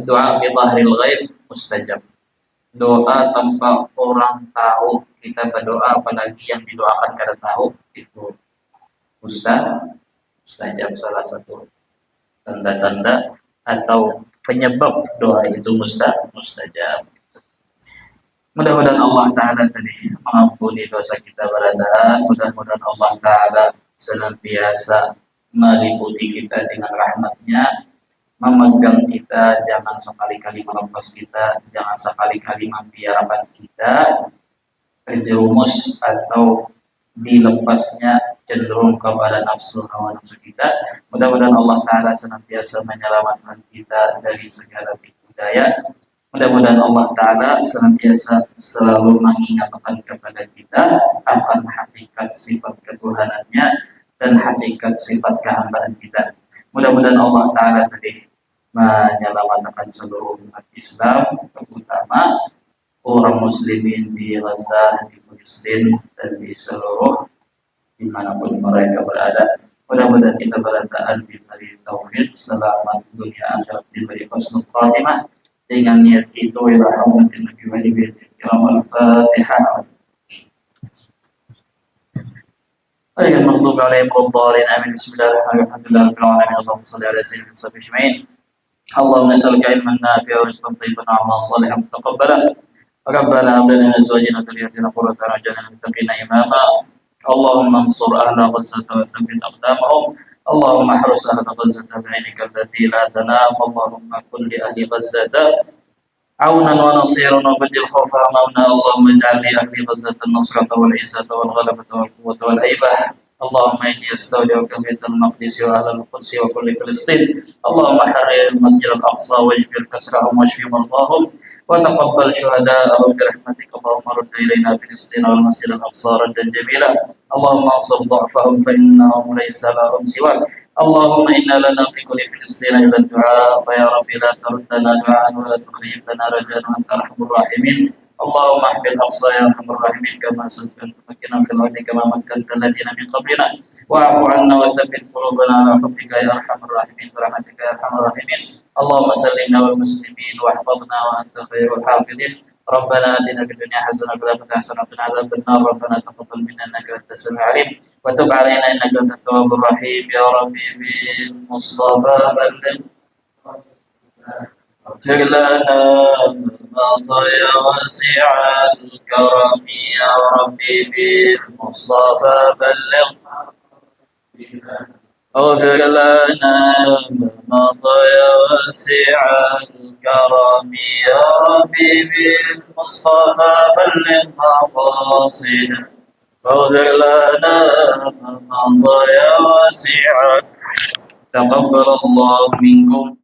doa bi dhahril ghaib mustajab. Doa tanpa orang tahu, kita berdoa apalagi yang didoakan kada tahu, itu mustajab. Salah satu tanda-tanda atau penyebab doa itu mustajab. Mudah-mudahan Allah Ta'ala tadi mengampuni dosa kita beradaan. Mudah-mudahan Allah Ta'ala senantiasa meliputi kita dengan rahmatnya, memegang kita, jangan sekali-kali melepas kita, jangan sekali-kali membiarkan kita terjerumus atau dilepasnya cenderung kepada hawa nafsu kita. Mudah-mudahan Allah Ta'ala senantiasa menyelamatkan kita dari segala tipu daya. Mudah-mudahan Allah Ta'ala senantiasa selalu mengingatkan kepada kita akan hakikat sifat ketuhanannya dan hakikat sifat kehambaan kita. Mudah-mudahan Allah Ta'ala tadi menyelamatkan seluruh umat Islam, terutama orang muslimin di Gaza, di Palestina, dan di seluruh dimanapun mereka berada. Mudah-mudahan kita berataan diberi taufik, selamat dunia akhirat, diberi husnul khatimah. Dengan niat itu ila rahmatin Nabi wa alihi kiram. Al-Fatihah. Ayyuhal maghdubi 'alaihim wad-dallin. Amin. Bismillahirrahmanirrahim. Alhamdulillahirabbil alamin. Allahumma shalli ala sayyidina Muhammad ajma'in. Allahumma nas'aluka ilman nafi'an wa rizqan thayyiban wa 'amalan shalihan mutaqabbalan. Rabbana hab lana min azwajina wa dhurriyyatina qurrata a'yun waj'alna lil muttaqina imama. Allahumma ansur ahla Ghazzah wa thabbit aqdamahum. Allahumma harus ahla Ghazzah bi'inika allati la tanam. Allahumma kun li ahli Ghazzah عونا ونصيرا وبدل خوفها امامنا. اللهم اجعل لاهل غزة النصرة والعزة والغلبة والقوة والهيبة. اللهم اني استودعك بيت المقدس واهل القدس وكل فلسطين. اللهم حرر المسجد الاقصى واجبر كسرهم واشف مرضاهم وتقبل شهداءهم برحمتك. اللهم رد الينا فلسطين والمسجد الاقصى ردا جميلا. اللهم انصر ضعفهم فانهم ليس لهم سواك. اللهم إنا لا نملك لفلسطين إلا الدعاء، فيا رب لا تردنا دعاء ولا تخيب لنا رجاء وأنت أرحم الراحمين. اللهم احمي الأقصى يا أرحم الراحمين كما سكنت مكنا في الأرض كما مكنت الذين من قبلنا واعف عنا وثبت قلوبنا على حبك يا أرحم الراحمين برحمتك يا أرحم الراحمين. اللهم سلمنا والمسلمين واحفظنا وأنت خير الحافظين. ربنا آتنا في الدنيا حسنة وفي الآخرة حسنة وقنا عذاب النار. ربنا تقبل منا إنك أنت السميع العليم وتب علينا إنك أنت التواب الرحيم. يا ربي بالمصطفى بلغ اغفر لنا ما مضى واسع الكرم. يا ربي بالمصطفى بلغ اغفر لنا ما مضى واسع الكرم. يا ربي بالمصطفى بلغ مقاصدنا واغفر لنا ما مضى واسع. تقبل الله منكم.